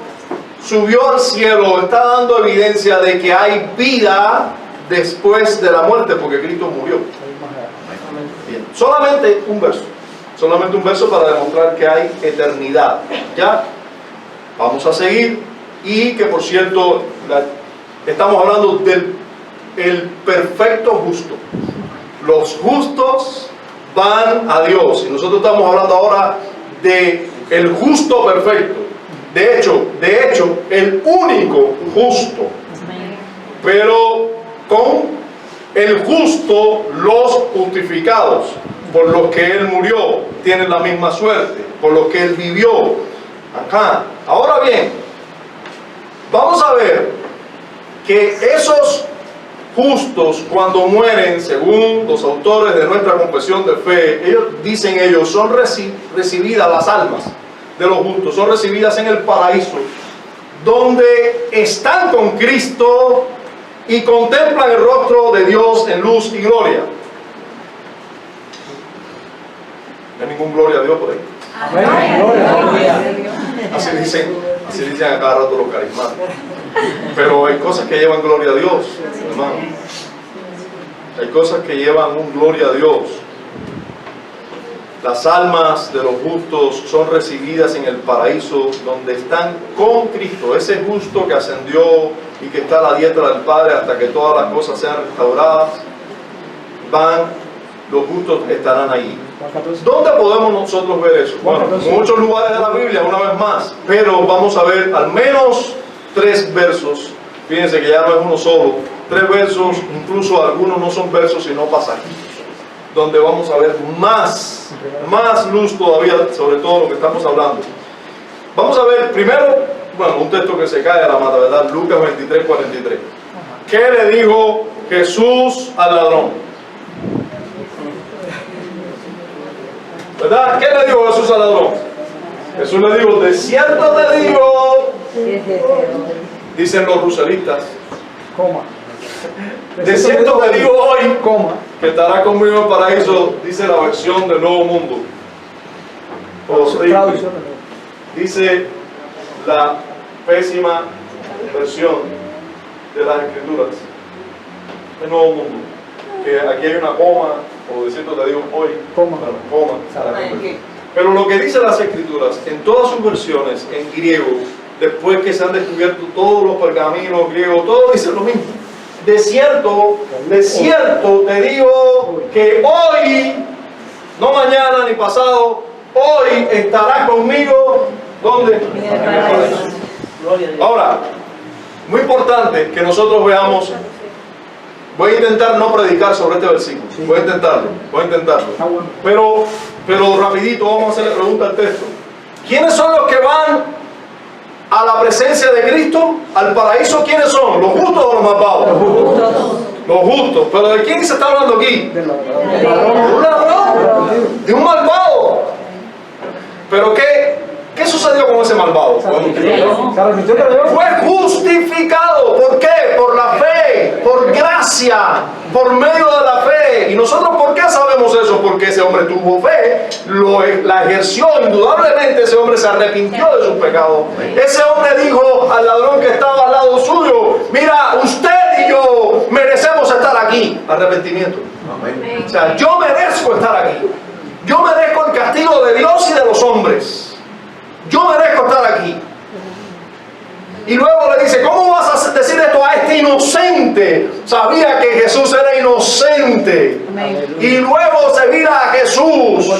subió al cielo, está dando evidencia de que hay vida después de la muerte, porque Cristo murió. Bien. Solamente un verso para demostrar que hay eternidad. ¿Ya? Vamos a seguir. Y que, por cierto, estamos hablando del perfecto justo. Los justos van a Dios, y nosotros estamos hablando ahora de el justo perfecto. De hecho, el único justo. Pero con el justo, los justificados, por los que Él murió, tienen la misma suerte, por los que Él vivió acá. Ahora bien, vamos a ver que esos justos, cuando mueren, según los autores de nuestra confesión de fe, ellos son recibidas las almas de los justos, son recibidas en el paraíso, donde están con Cristo y contemplan el rostro de Dios en luz y gloria. No hay ningún gloria a Dios por ahí. Así dicen a cada rato los carismáticos. Pero hay cosas que llevan gloria a Dios, hermano. Hay cosas que llevan un gloria a Dios. Las almas de los justos son recibidas en el paraíso, donde están con Cristo, ese justo que ascendió y que está a la diestra del Padre hasta que todas las cosas sean restauradas. Los justos estarán ahí. ¿Dónde podemos nosotros ver eso? Bueno, en muchos lugares de la Biblia, una vez más, pero vamos a ver al menos 3 versos. Fíjense que ya no es uno solo, 3 versos, incluso algunos no son versos sino pasajitos, donde vamos a ver más luz todavía sobre todo lo que estamos hablando. Vamos a ver primero, un texto que se cae a la mata, ¿verdad? Lucas 23:43. ¿Qué le dijo Jesús al ladrón? ¿Verdad? ¿Qué le dijo Jesús al ladrón? Jesús le dijo: de cierto te digo, dicen los ruselistas, de cierto te digo hoy, que estará conmigo en el paraíso, dice la versión del Nuevo Mundo. Dice la pésima versión de las Escrituras del Nuevo Mundo, que aquí hay una coma, o de cierto te digo hoy, coma. Pero lo que dicen las Escrituras, en todas sus versiones, en griego, después que se han descubierto todos los pergaminos griegos, todo dice lo mismo. De cierto te digo que hoy, no mañana ni pasado, hoy estarás conmigo. ¿Dónde? Ahora, muy importante que nosotros veamos. Voy a intentar no predicar sobre este versículo. Voy a intentarlo. Pero rapidito vamos a hacerle pregunta al texto. ¿Quiénes son los que van a la presencia de Cristo, al paraíso, ¿quiénes son? ¿Los justos o los malvados? Los justos. ¿Pero de quién se está hablando aquí? De un ladrón, de un malvado. ¿Pero qué sucedió con ese malvado? Fue justificado. ¿Por qué? Por la fe, por gracia, por medio de la fe. ¿Y nosotros por qué sabemos eso? Porque ese hombre tuvo fe, la ejerció indudablemente. Ese hombre se arrepintió de sus pecados. Ese hombre dijo al ladrón que estaba al lado suyo: mira, usted y yo merecemos estar aquí. Arrepentimiento. O sea, yo merezco estar aquí. Yo merezco el castigo de Dios y de los hombres. Yo merezco estar aquí. Y luego le dice: ¿cómo vas a decir esto a este inocente? Sabía que Jesús era inocente. Y luego se mira a Jesús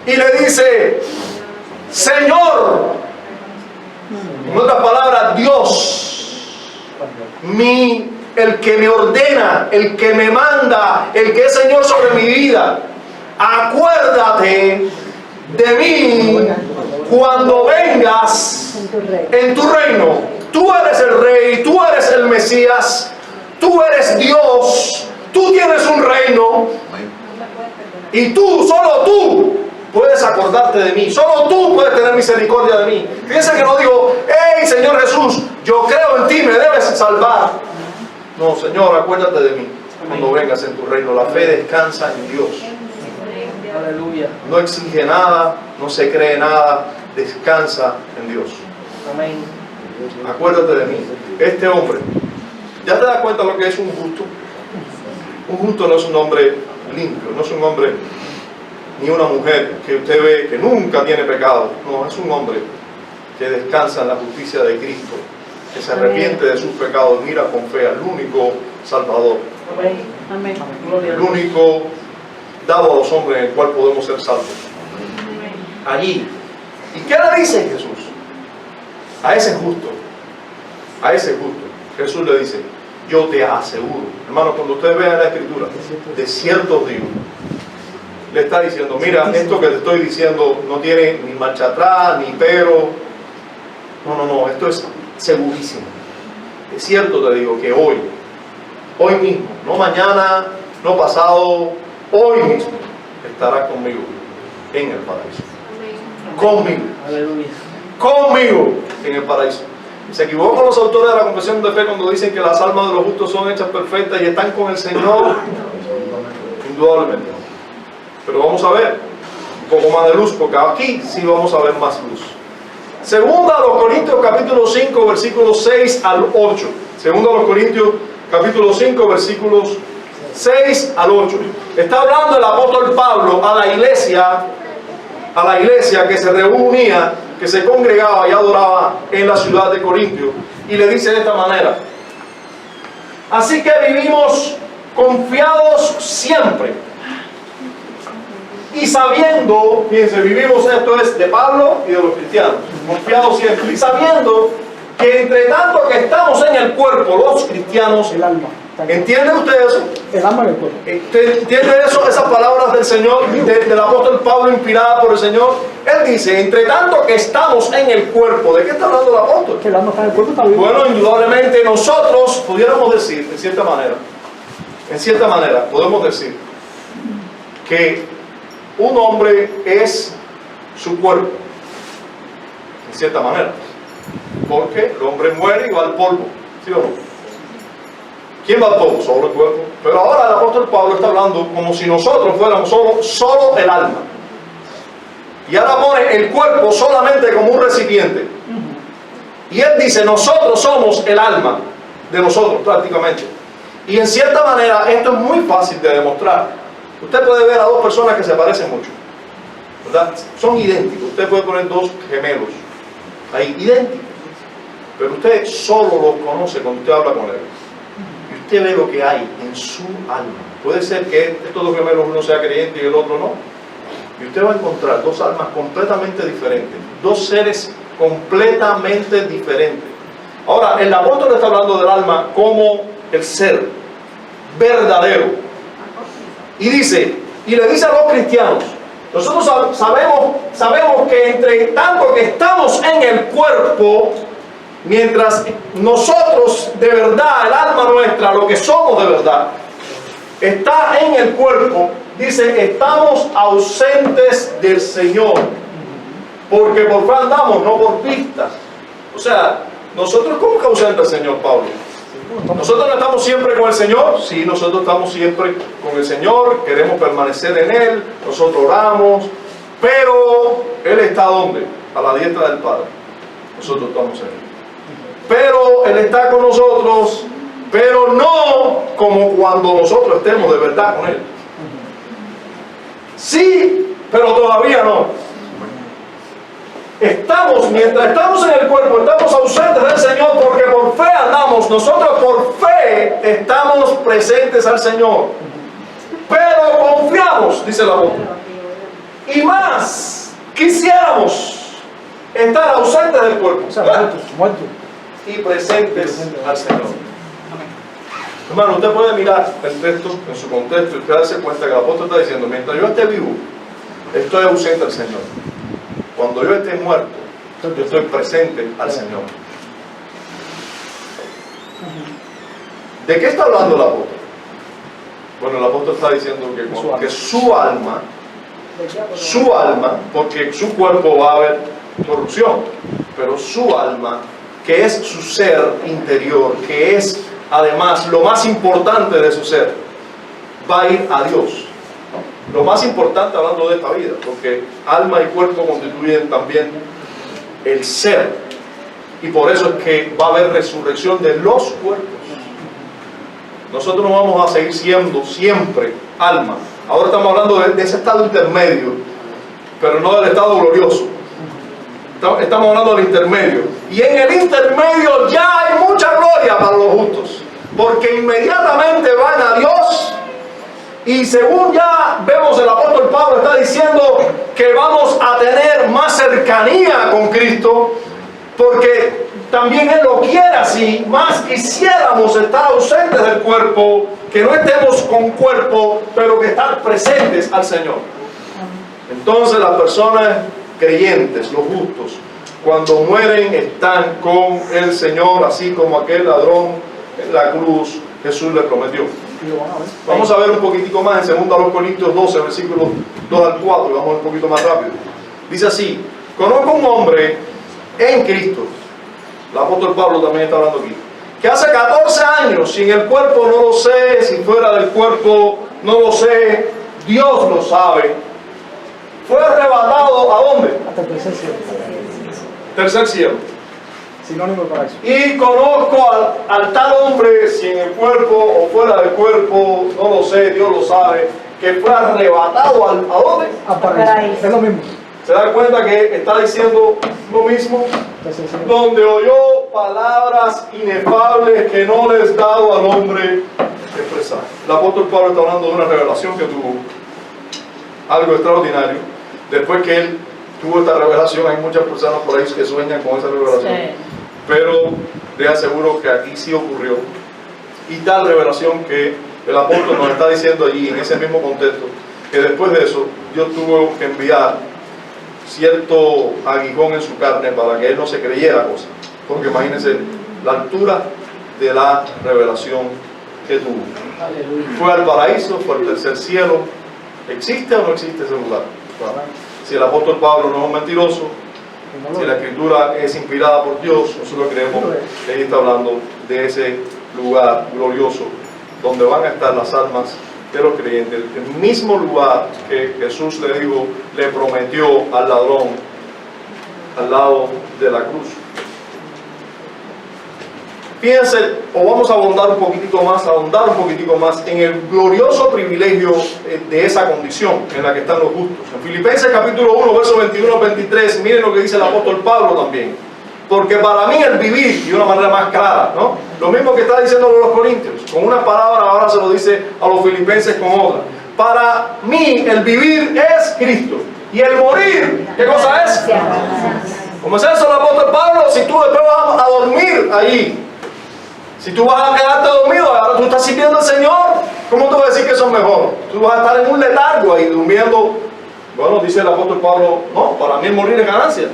y le dice: Señor, en otras palabras, Dios, el que me ordena, el que me manda, el que es Señor sobre mi vida, acuérdate de mí cuando vengas en tu reino. Tú eres el rey, tú eres el Mesías, tú eres Dios, tú tienes un reino y tú, solo tú puedes acordarte de mí, solo tú puedes tener misericordia de mí. Fíjense que no digo: hey Señor Jesús, yo creo en ti, me debes salvar. No, Señor, acuérdate de mí cuando vengas en tu reino. La fe descansa en Dios. Aleluya. No exige nada, no se cree nada, descansa en Dios. Amén. Acuérdate de mí. Este hombre, ¿ya te das cuenta lo que es un justo? Un justo no es un hombre limpio, no es un hombre ni una mujer que usted ve que nunca tiene pecado. No, es un hombre que descansa en la justicia de Cristo, que se arrepiente de sus pecados, mira con fe al único Salvador. Amén. El único dado a los hombres en el cual podemos ser salvos. Allí. ¿Y qué le dice Jesús? A ese justo, Jesús le dice: yo te aseguro. Hermano, cuando ustedes vean la Escritura, de cierto digo, le está diciendo: mira, esto que te estoy diciendo no tiene ni marcha atrás, ni pero. No, esto es segurísimo. De cierto te digo que hoy mismo, no mañana, no pasado, hoy mismo estarás conmigo en el paraíso. Conmigo. Aleluya. Conmigo en el paraíso. Se equivocan los autores de la confesión de fe cuando dicen que las almas de los justos son hechas perfectas y están con el Señor. Indudablemente. Pero vamos a ver un poco más de luz, porque aquí sí vamos a ver más luz. Segunda a los Corintios capítulo 5 versículos 6 al 8. Segunda a los Corintios capítulo 5 versículos 6 al 8. Está hablando el apóstol Pablo a la iglesia que se reunía, que se congregaba y adoraba en la ciudad de Corintio, y le dice de esta manera: así que vivimos confiados siempre y sabiendo, fíjense, vivimos, esto es de Pablo y de los cristianos, confiados siempre y sabiendo que entre tanto que estamos en el cuerpo, los cristianos, El alma. ¿entiende usted eso? El alma del cuerpo. ¿Entiende eso? Esas palabras del Señor, del apóstol Pablo, inspirada por el Señor. Él dice: entre tanto que estamos en el cuerpo. ¿De qué está hablando el apóstol? Que el alma está en el cuerpo, está vivo. Bueno, indudablemente nosotros pudiéramos decir, en cierta manera, podemos decir que un hombre es su cuerpo, en cierta manera, porque el hombre muere y va al polvo, ¿sí o no? ¿Quién va al polvo? Solo el cuerpo. Pero ahora el apóstol Pablo está hablando como si nosotros fuéramos solo el alma. Y ahora pone el cuerpo solamente como un recipiente. Y él dice: nosotros somos el alma de nosotros prácticamente. Y en cierta manera esto es muy fácil de demostrar. Usted puede ver a dos personas que se parecen mucho, ¿verdad? Son idénticos. Usted puede poner dos gemelos ahí, idénticos. Pero usted solo los conoce cuando usted habla con él. Y usted ve lo que hay en su alma. Puede ser que estos dos gemelos, uno sea creyente y el otro no. Y usted va a encontrar dos almas completamente diferentes. Dos seres completamente diferentes. Ahora, el apóstol está hablando del alma como el ser verdadero. Y dice, y le dice a los cristianos: nosotros sabemos que entre tanto que estamos en el cuerpo, mientras nosotros de verdad, el alma nuestra, lo que somos de verdad, está en el cuerpo, dice, estamos ausentes del Señor, porque por fe andamos, no por vista. O sea, nosotros, ¿cómo que ausentes del Señor, Pablo? ¿Nosotros no estamos siempre con el Señor? Sí, nosotros estamos siempre con el Señor, queremos permanecer en Él, nosotros oramos, pero Él está ¿dónde? A la diestra del Padre. Nosotros estamos en Él. Pero Él está con nosotros, pero no como cuando nosotros estemos de verdad con Él. Sí, pero todavía no. Mientras estamos en el cuerpo, estamos ausentes del Señor porque por fe andamos. Nosotros por fe estamos presentes al Señor. Pero confiamos, dice el apóstol. Y más, quisiéramos estar ausentes del cuerpo. O sea, muertos. Y presentes al Señor. Hermano, usted puede mirar el texto en su contexto y usted darse cuenta que el apóstol está diciendo, mientras yo esté vivo, estoy ausente al Señor. Cuando yo esté muerto, yo estoy presente al Señor. ¿De qué está hablando el apóstol? Bueno, el apóstol está diciendo que su alma, porque su cuerpo va a haber corrupción, pero su alma, que es su ser interior, que es además lo más importante de su ser, va a ir a Dios. Lo más importante hablando de esta vida, porque alma y cuerpo constituyen también el ser, y por eso es que va a haber resurrección de los cuerpos. Nosotros no vamos a seguir siendo siempre alma. Ahora estamos hablando de ese estado intermedio, pero no del estado glorioso. Estamos hablando del intermedio, y en el intermedio ya hay mucha gloria para los justos, porque inmediatamente van a Dios. Y según ya vemos, el apóstol Pablo está diciendo que vamos a tener más cercanía con Cristo, porque también Él lo quiere así. Más quisiéramos estar ausentes del cuerpo, que no estemos con cuerpo, pero que estar presentes al Señor. Entonces las personas creyentes, los justos, cuando mueren están con el Señor, así como aquel ladrón en la cruz Jesús le prometió. Vamos a ver un poquitico más en 2 Corintios 12, versículos 2 al 4, y vamos un poquito más rápido. Dice así: conozco un hombre en Cristo, el apóstol Pablo también está hablando aquí, que hace 14 años, si en el cuerpo no lo sé, si fuera del cuerpo no lo sé, Dios lo sabe, fue arrebatado ¿a dónde? Hasta el tercer cielo. Tercer cielo. Sinónimo de paraíso. Y conozco al tal hombre, si en el cuerpo o fuera del cuerpo, no lo sé, Dios lo sabe, que fue arrebatado ¿a dónde? Al paraíso. Es lo mismo. ¿Se da cuenta que está diciendo lo mismo? Donde oyó palabras inefables que no les dado al hombre expresar. El apóstol Pablo está hablando de una revelación que tuvo, algo extraordinario. Después que él tuvo esta revelación, hay muchas personas por ahí que sueñan con esa revelación. Sí. Pero les aseguro que aquí sí ocurrió. Y tal revelación que el apóstol nos está diciendo allí, en ese mismo contexto, que después de eso, Dios tuvo que enviar cierto aguijón en su carne para que él no se creyera cosas. Porque imagínense la altura de la revelación que tuvo. Aleluya. Fue al paraíso, fue al tercer cielo. ¿Existe o no existe ese lugar? Bueno, si el apóstol Pablo no es un mentiroso, si la escritura es inspirada por Dios, nosotros creemos que él está hablando de ese lugar glorioso donde van a estar las almas de los creyentes, el mismo lugar que Jesús le prometió al ladrón al lado de la cruz. Fíjense, o vamos a ahondar un poquitico más en el glorioso privilegio de esa condición en la que están los justos. En Filipenses capítulo 1, versos 21 al 23, miren lo que dice el apóstol Pablo también. Porque para mí el vivir, de una manera más clara, ¿no? Lo mismo que está diciendo a los corintios, con una palabra ahora se lo dice a los filipenses con otra. Para mí el vivir es Cristo, y el morir, ¿qué cosa es? Como es eso el apóstol Pablo, si tú después vas a dormir ahí, si tú vas a quedarte dormido, ahora tú estás sirviendo al Señor, ¿cómo tú vas a decir que eso es mejor? Tú vas a estar en un letargo ahí durmiendo. Bueno, dice el apóstol Pablo, no, para mí el morir es ganancia.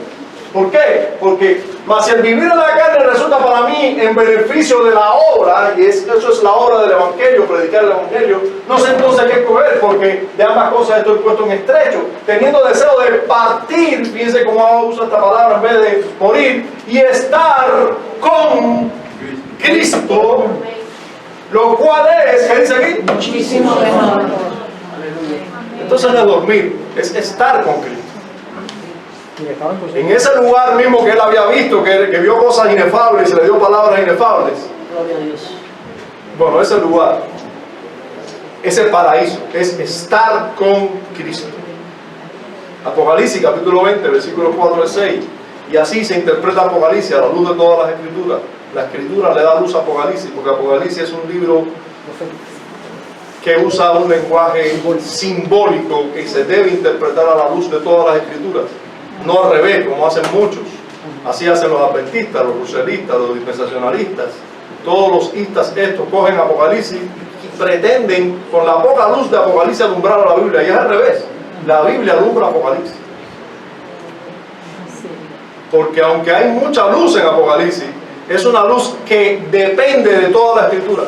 ¿Por qué? Porque más si el vivir en la carne resulta para mí en beneficio de la obra, y eso es la obra del Evangelio, predicar el Evangelio, no sé entonces qué escoger, porque de ambas cosas estoy puesto en estrecho, teniendo deseo de partir, fíjense cómo usa esta palabra en vez de morir, y estar con Cristo, lo cual es, ¿qué dice aquí? Muchísimo mejor. Entonces no es dormir, es estar con Cristo. Y estaban con En ese lugar mismo que él había visto, que vio cosas inefables y se le dio palabras inefables. Gloria a Dios. Bueno, ese lugar, ese paraíso, es estar con Cristo. Apocalipsis capítulo 20, versículos 4 al 6. Y así se interpreta Apocalipsis a la luz de todas las escrituras. La escritura le da luz a Apocalipsis, porque Apocalipsis es un libro que usa un lenguaje simbólico que se debe interpretar a la luz de todas las escrituras. No al revés, como hacen muchos. Así hacen los adventistas, los luceristas, los dispensacionalistas. Todos los istas estos cogen Apocalipsis y pretenden con la poca luz de Apocalipsis alumbrar a la Biblia. Y es al revés. La Biblia alumbra Apocalipsis. Porque aunque hay mucha luz en Apocalipsis, es una luz que depende de toda la escritura.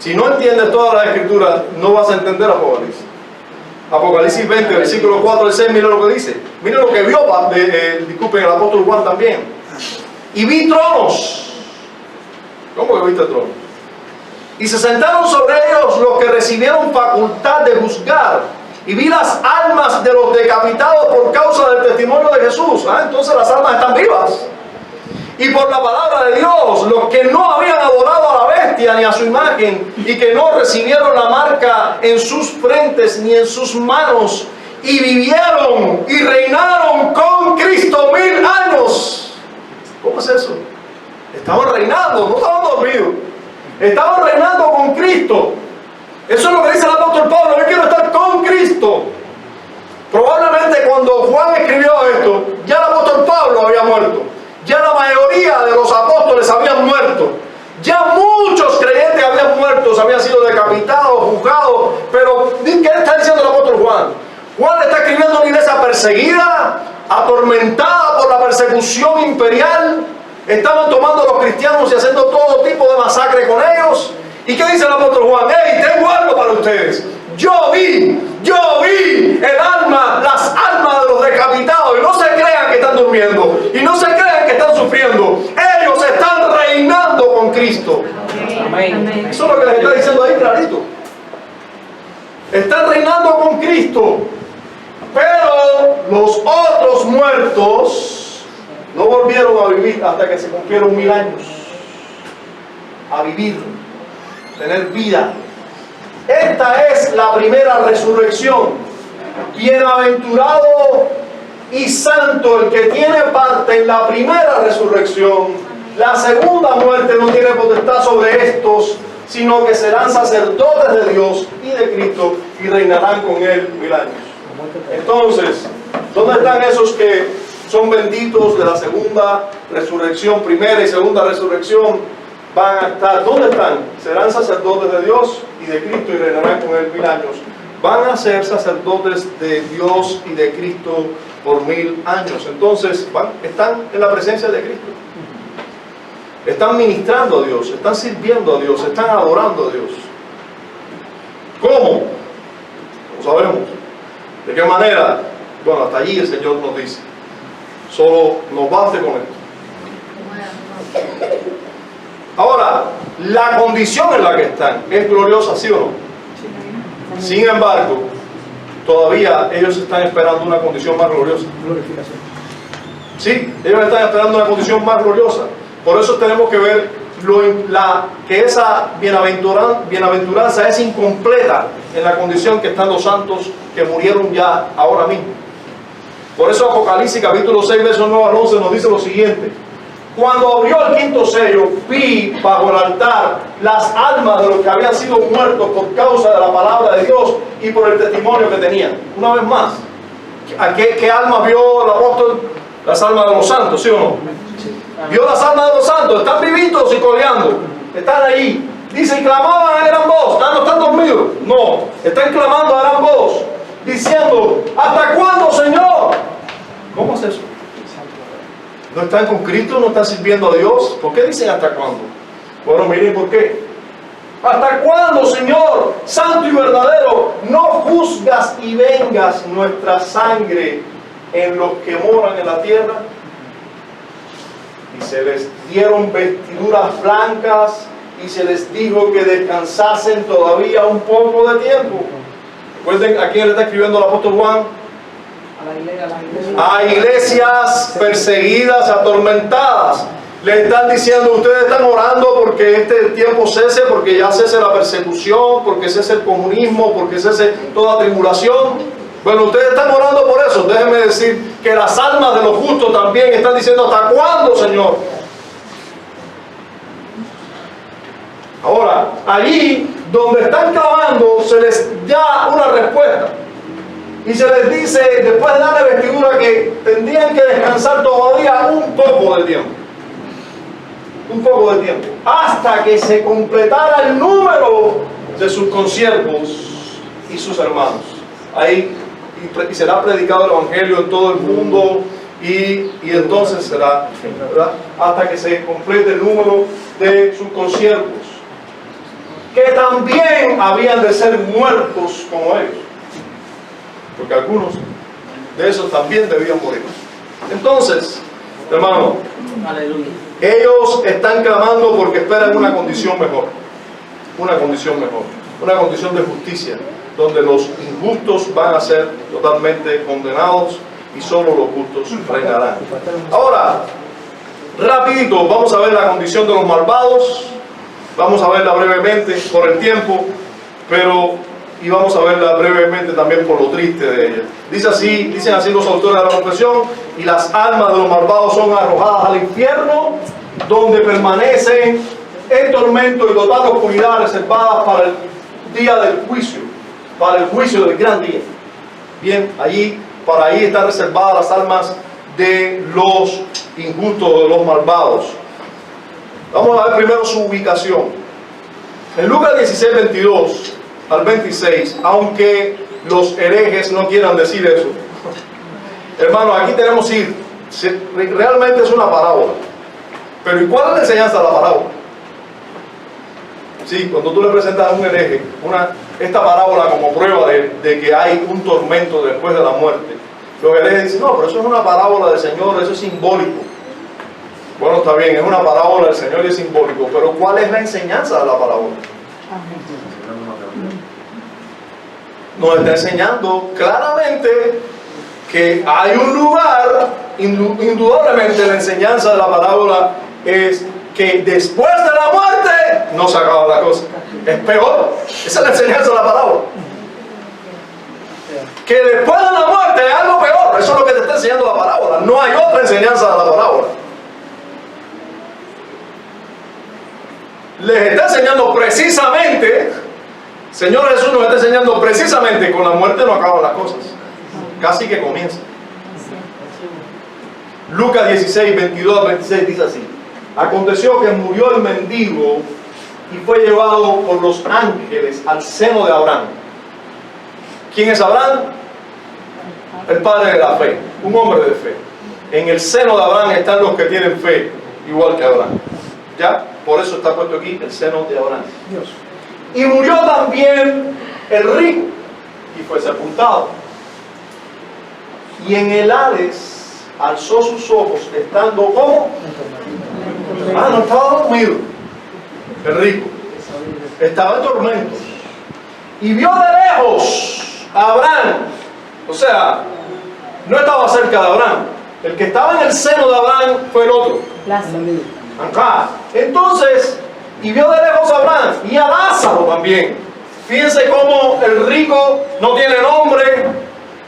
Si no entiendes toda la escritura, no vas a entender Apocalipsis. Apocalipsis 20, versículos 4 al 6, mira lo que dice. Mira lo que vio, disculpen, el apóstol Juan también. Y vi tronos. ¿Cómo que viste tronos? Y se sentaron sobre ellos los que recibieron facultad de juzgar. Y vi las almas de los decapitados por causa del testimonio de Jesús. Entonces las almas están vivas. Y por la palabra de Dios, los que no habían adorado a la bestia ni a su imagen, y que no recibieron la marca en sus frentes ni en sus manos, y vivieron y reinaron con Cristo 1000 años. ¿Cómo es eso? Estaban reinando, no estaban dormidos. Estaban reinando con Cristo. Eso es lo que dice el apóstol Pablo: yo quiero estar con Cristo. Probablemente cuando Juan escribió esto, ya el apóstol Pablo había muerto. Ya la mayoría de los apóstoles habían muerto. Ya muchos creyentes habían muerto, habían sido decapitados, juzgados. Pero, ¿qué está diciendo el apóstol Juan? Juan le está escribiendo a una iglesia perseguida, atormentada por la persecución imperial. Estaban tomando a los cristianos y haciendo todo tipo de masacre con ellos. ¿Y qué dice el apóstol Juan? ¡Hey, tengo algo para ustedes! Yo vi el alma, las almas de los decapitados. Y no se crean que están durmiendo. Y no se crean que están sufriendo. Ellos están reinando con Cristo. Amén. Eso es lo que les está diciendo ahí clarito. Están reinando con Cristo. Pero los otros muertos no volvieron a vivir hasta que se cumplieron 1000 años. A vivir, tener vida. Esta es la primera resurrección. Bienaventurado y santo el que tiene parte en la primera resurrección. La segunda muerte no tiene potestad sobre estos, sino que serán sacerdotes de Dios y de Cristo y reinarán con él 1000 años. Entonces, ¿dónde están esos que son benditos de la segunda resurrección? Primera y segunda resurrección van a estar, ¿dónde están? Serán sacerdotes de Dios y de Cristo y reinarán con él 1000 años. Van a ser sacerdotes de Dios y de Cristo por 1000 años. Entonces, están en la presencia de Cristo. Están ministrando a Dios, están sirviendo a Dios, están adorando a Dios. ¿Cómo? No sabemos. ¿De qué manera? Bueno, hasta allí el Señor nos dice. Solo nos basta con esto. Ahora, la condición en la que están es gloriosa, ¿sí o no? Sin embargo, todavía ellos están esperando una condición más gloriosa. glorificación. Sí, ellos están esperando una condición más gloriosa. Por eso tenemos que ver que esa bienaventuranza es incompleta en la condición que están los santos que murieron ya ahora mismo. Por eso Apocalipsis capítulo 6, versos 9 al 11 nos dice lo siguiente: cuando abrió el quinto sello, vi bajo el altar las almas de los que habían sido muertos por causa de la palabra de Dios y por el testimonio que tenían. Una vez más, ¿qué almas vio el apóstol? Las almas de los santos, ¿sí o no? Vio las almas de los santos, están vivitos y coleando, están allí. Dice, y clamaban a gran voz. ¿No están dormidos? No, están clamando a gran voz, diciendo, ¿hasta cuándo, Señor? ¿Cómo es eso? ¿No están con Cristo? ¿No están sirviendo a Dios? ¿Por qué dicen hasta cuándo? Bueno, miren por qué. ¿Hasta cuándo, Señor, santo y verdadero, no juzgas y vengas nuestra sangre en los que moran en la tierra? Y se les dieron vestiduras blancas y se les dijo que descansasen todavía un poco de tiempo. Recuerden a quién le está escribiendo el apóstol Juan. A iglesias perseguidas, atormentadas. Le están diciendo, ustedes están orando porque este tiempo cese, porque ya cese la persecución, porque cese el comunismo, porque cese toda tribulación. Bueno, ustedes están orando por eso. Déjenme decir que las almas de los justos también están diciendo, ¿hasta cuándo, Señor? Ahora, allí donde están clamando, se les da una respuesta. Y se les dice, después de darle vestidura, que tendrían que descansar todavía un poco de tiempo. Un poco de tiempo. Hasta que se completara el número de sus consiervos y sus hermanos. Ahí y será predicado el Evangelio en todo el mundo. Y entonces será, ¿verdad?, hasta que se complete el número de sus consiervos, que también habían de ser muertos como ellos, porque algunos de esos también debían morir. Entonces, hermano, Aleluya. ellos están clamando porque esperan una condición mejor, una condición mejor, una condición de justicia, donde los injustos van a ser totalmente condenados y solo los justos reinarán. Ahora, rapidito, vamos a ver la condición de los malvados. Vamos a verla brevemente por el tiempo, y vamos a verla brevemente también por lo triste de ella. Dicen así los autores de la confesión: y las almas de los malvados son arrojadas al infierno, donde permanecen en tormento y total oscuridad, reservadas para el día del juicio, para el juicio del gran día. Bien, para ahí están reservadas las almas de los injustos, de los malvados. Vamos a ver primero su ubicación. En Lucas 16, 22 al 26, aunque los herejes no quieran decir eso, hermano, aquí tenemos realmente es una parábola. Pero ¿y cuál es la enseñanza de la parábola? Sí, cuando tú le presentas a un hereje esta parábola como prueba de que hay un tormento después de la muerte, los herejes dicen, no, pero eso es una parábola del Señor, eso es simbólico. Bueno, está bien, es una parábola del Señor y es simbólico, pero ¿cuál es la enseñanza de la parábola? Nos está enseñando claramente que hay un lugar, indudablemente la enseñanza de la parábola es que después de la muerte no se acaba la cosa, es peor. Esa es la enseñanza de la parábola, que después de la muerte hay algo peor. Eso es lo que te está enseñando la parábola, no hay otra enseñanza de la parábola. Les está enseñando precisamente, Señor Jesús nos está enseñando precisamente, con la muerte no acaban las cosas, casi que comienza. Lucas 16, 22 al 26 dice así: aconteció que murió el mendigo y fue llevado por los ángeles al seno de Abraham. ¿Quién es Abraham? El padre de la fe, un hombre de fe. En el seno de Abraham están los que tienen fe, igual que Abraham. ¿Ya? Por eso está puesto aquí el seno de Abraham. Dios. Y murió también el rico y fue sepultado. Y en el Hades alzó sus ojos, estando como... no estaba dormido. El rico estaba en tormentos. Y vio de lejos a Abraham. O sea, no estaba cerca de Abraham. El que estaba en el seno de Abraham fue el otro. Acá. Entonces, y vio de lejos a Abraham y a Lázaro también. Fíjense cómo el rico no tiene nombre,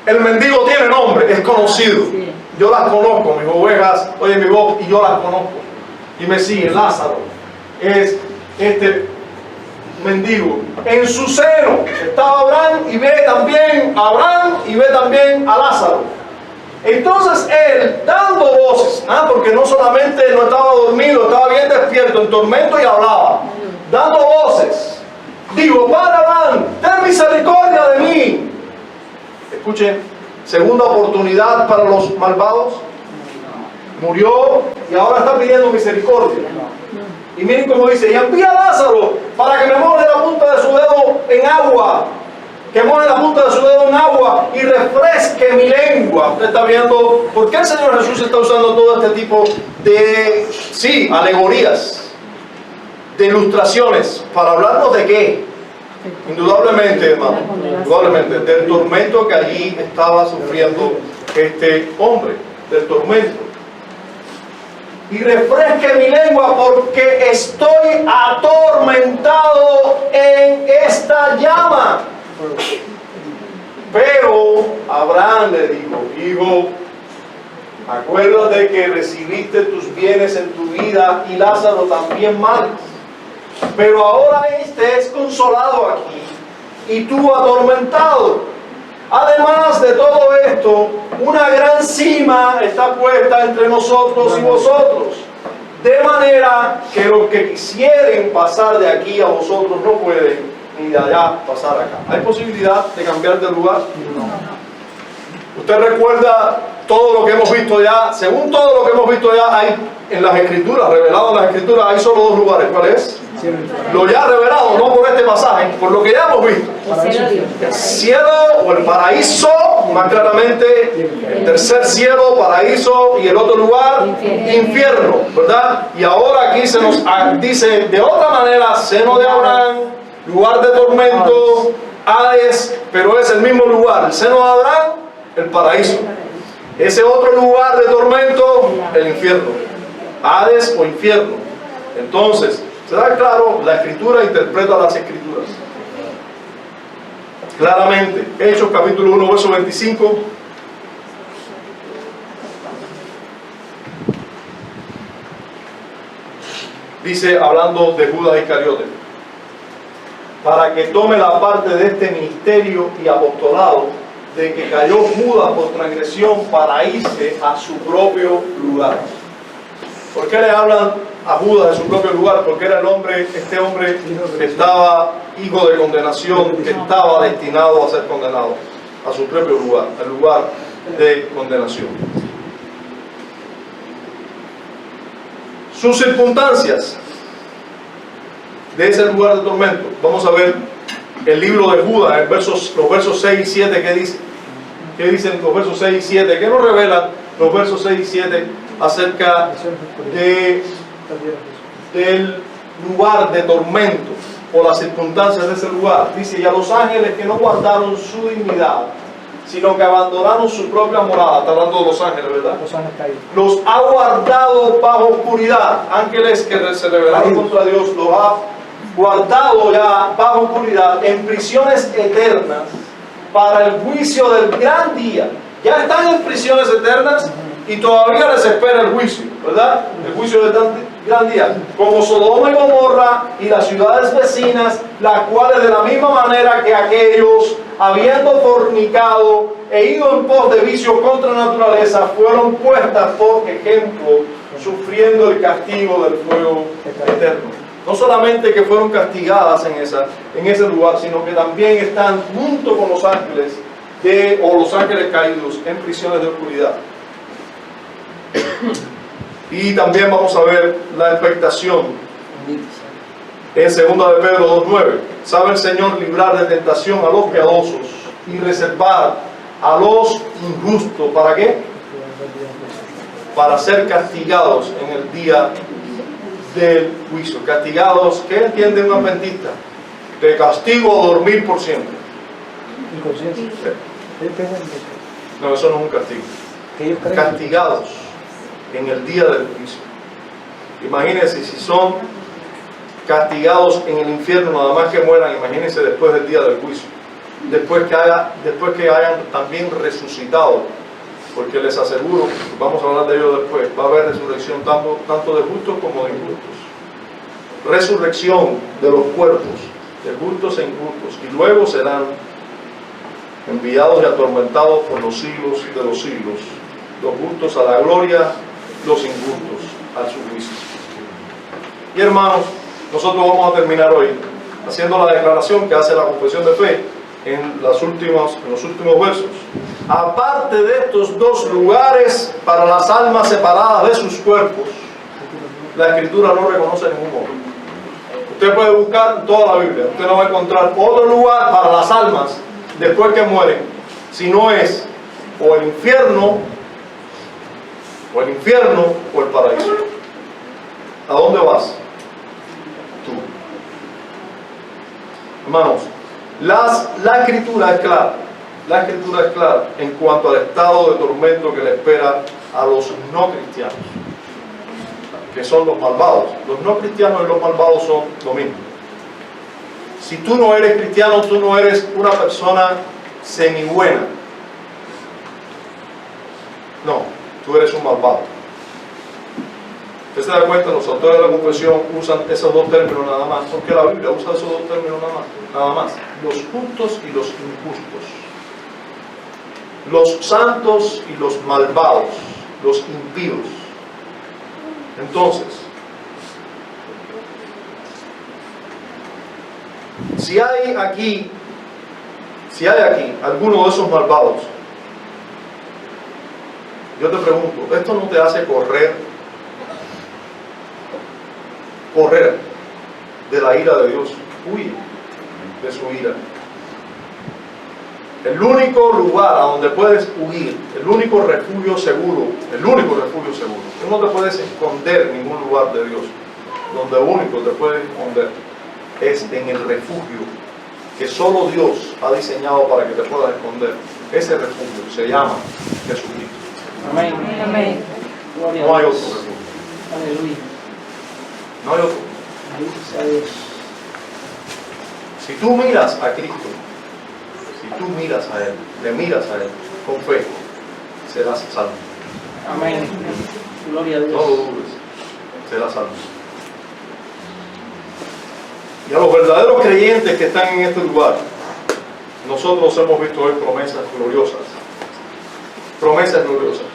el mendigo tiene nombre, es conocido. Yo las conozco, mis ovejas oyen mi voz y yo las conozco. Y me siguen. Lázaro es este mendigo. En su seno estaba Abraham y ve también a Abraham y ve también a Lázaro. Entonces él, dando voces, porque no solamente no estaba dormido, estaba bien despierto, en tormento, y hablaba, dando voces, digo: Padre Abraham, ten misericordia de mí. Escuchen, segunda oportunidad para los malvados. murió y ahora está pidiendo misericordia. Y miren cómo dice, y envía a Lázaro para que me moje la punta de su dedo en agua. Que moje la punta de su dedo en agua y refresque mi lengua. Usted está viendo por qué el Señor Jesús está usando todo este tipo de, sí, alegorías, de ilustraciones. ¿Para hablarnos de qué? Indudablemente, hermano, indudablemente, del tormento que allí estaba sufriendo este hombre, del tormento. Y refresque mi lengua porque estoy atormentado en esta llama. Pero Abraham le dijo, hijo, acuérdate que recibiste tus bienes en tu vida y Lázaro también males. Pero ahora este es consolado aquí y tú atormentado. Además de todo esto, una gran cima está puesta entre nosotros y vosotros, de manera que los que quisieren pasar de aquí a vosotros no pueden, ni de allá pasar acá. ¿Hay posibilidad de cambiar de lugar? No. ¿Usted recuerda todo lo que hemos visto ya? Según todo lo que hemos visto ya, hay en las Escrituras, revelado en las Escrituras, hay solo dos lugares. ¿Cuál es? Lo ya revelado, no por este pasaje, por lo que ya hemos visto. El cielo o el paraíso, más claramente, el tercer cielo, paraíso, y el otro lugar, infierno, ¿verdad? Y ahora aquí se nos dice de otra manera, seno de Abraham, lugar de tormento, Hades, pero es el mismo lugar, el seno de Abraham, el paraíso. Ese otro lugar de tormento, el infierno, Hades o infierno. Entonces, se da claro, la Escritura interpreta las Escrituras. Claramente, Hechos capítulo 1, verso 25. Dice, hablando de Judas Iscariote, para que tome la parte de este ministerio y apostolado de que cayó Judas por transgresión para irse a su propio lugar. ¿Por qué le hablan a Judas de su propio lugar? Porque era el hombre, este hombre que estaba hijo de condenación, que estaba destinado a ser condenado a su propio lugar, el lugar de condenación. Sus circunstancias de ese lugar de tormento. Vamos a ver el libro de Judas, los versos 6 y 7, ¿qué dice? ¿Qué dicen los versos 6 y 7? ¿Qué nos revelan los versos 6 y 7 acerca del lugar de tormento o las circunstancias de ese lugar? Dice, y a los ángeles que no guardaron su dignidad, sino que abandonaron su propia morada. Está hablando de los ángeles, ¿verdad? Los ángeles caídos. Los ha guardado bajo oscuridad. Ángeles que se rebelaron contra Dios, los ha guardado ya bajo oscuridad en prisiones eternas para el juicio del gran día. Ya están en prisiones eternas y todavía les espera el juicio, ¿verdad? El juicio del gran día. Como Sodoma y Gomorra y las ciudades vecinas, las cuales de la misma manera que aquellos, habiendo fornicado e ido en pos de vicios contra naturaleza, fueron puestas por ejemplo, sufriendo el castigo del fuego eterno. No solamente que fueron castigadas en ese lugar, sino que también están junto con los ángeles o los ángeles caídos en prisiones de oscuridad. Y también vamos a ver la expectación en 2 de Pedro 2:9. Sabe el Señor librar de tentación a los piadosos y reservar a los injustos. ¿Para qué? Para ser castigados en el día del juicio. Castigados, ¿qué entiende un adventista? De castigo a dormir por siempre. Inconsciencia. No, eso no es un castigo. Castigados en el día del juicio. Imagínense si son castigados en el infierno, nada más que mueran, imagínense después del día del juicio. Después que hayan también resucitado, porque les aseguro, vamos a hablar de ello después, va a haber resurrección tanto de justos como de injustos. Resurrección de los cuerpos, de justos e injustos, y luego serán enviados y atormentados por los siglos de los siglos, los justos a la gloria, los injustos al juicio. Y hermanos, nosotros vamos a terminar hoy haciendo la declaración que hace la confesión de fe, en los últimos versos. Aparte de estos dos lugares para las almas separadas de sus cuerpos, la Escritura no reconoce ningún otro. Usted puede buscar toda la Biblia, usted no va a encontrar otro lugar para las almas después que mueren, si no es o el infierno o el paraíso. ¿A dónde vas? Tú. Hermanos, la Escritura es clara. La Escritura es clara en cuanto al estado de tormento que le espera a los no cristianos, que son los malvados. Los no cristianos y los malvados son lo mismo. Si tú no eres cristiano, tú no eres una persona semi-buena. No, tú eres un malvado. Usted se da cuenta, los autores de la confesión usan esos dos términos nada más, porque la Biblia usa esos dos términos nada más. Los justos y los injustos. Los santos y los malvados, los impíos. Entonces, si hay aquí alguno de esos malvados, yo te pregunto, ¿esto no te hace correr de la ira de Dios? Huye de su ira. El único lugar a donde puedes huir, el único refugio seguro, tú no te puedes esconder en ningún lugar de Dios. Donde único te puedes esconder es en el refugio que solo Dios ha diseñado para que te puedas esconder. Ese refugio se llama Jesucristo. Amén. Amén. No hay otro refugio. Aleluya. No hay otro. Gracias a Dios. Si tú miras a Cristo, le miras a Él con fe, serás salvo. Amén. Gloria a Dios. No lo dudes, serás salvo. Y a los verdaderos creyentes que están en este lugar, nosotros hemos visto hoy promesas gloriosas. Promesas gloriosas.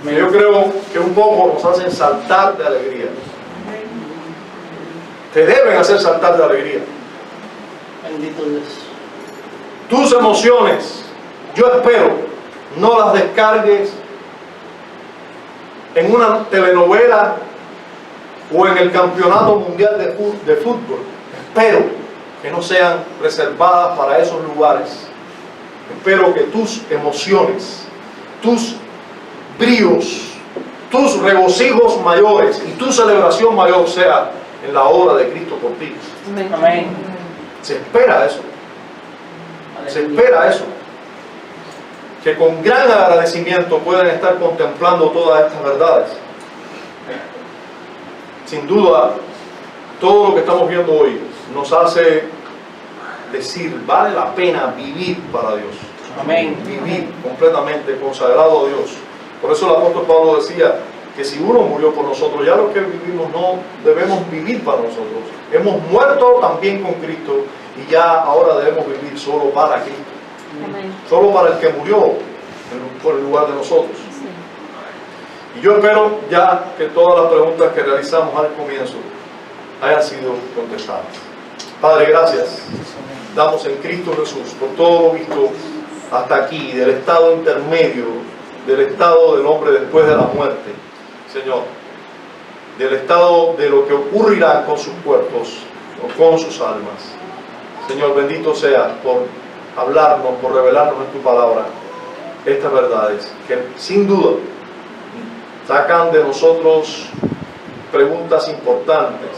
Que yo creo que un poco nos hacen saltar de alegría. Te deben hacer saltar de alegría. Bendito Dios. Tus emociones, yo espero, no las descargues en una telenovela o en el campeonato mundial de fútbol. Espero que no sean reservadas para esos lugares. Espero que tus emociones, tus bríos, tus regocijos mayores y tu celebración mayor sea en la obra de Cristo por ti. Amén. Se espera eso. Se espera eso. Que con gran agradecimiento puedan estar contemplando todas estas verdades. Sin duda, todo lo que estamos viendo hoy nos hace decir, vale la pena vivir para Dios. Amén. Vivir completamente consagrado a Dios. Por eso el apóstol Pablo decía que si uno murió por nosotros, ya los que vivimos no debemos vivir para nosotros. Hemos muerto también con Cristo y ya ahora debemos vivir solo para Cristo. Amén. Solo para el que murió por el lugar de nosotros. Y yo espero ya que todas las preguntas que realizamos al comienzo hayan sido contestadas. Padre, gracias. Damos en Cristo Jesús por todo lo visto hasta aquí, del estado intermedio, del estado del hombre después de la muerte, Señor, del estado de lo que ocurrirá con sus cuerpos o con sus almas. Señor, bendito seas por hablarnos, por revelarnos en tu palabra estas verdades que sin duda sacan de nosotros preguntas importantes,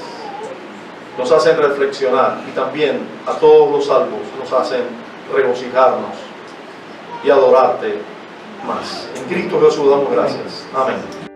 nos hacen reflexionar y también a todos los salvos nos hacen regocijarnos y adorarte más. En Cristo Jesús damos gracias. Amén.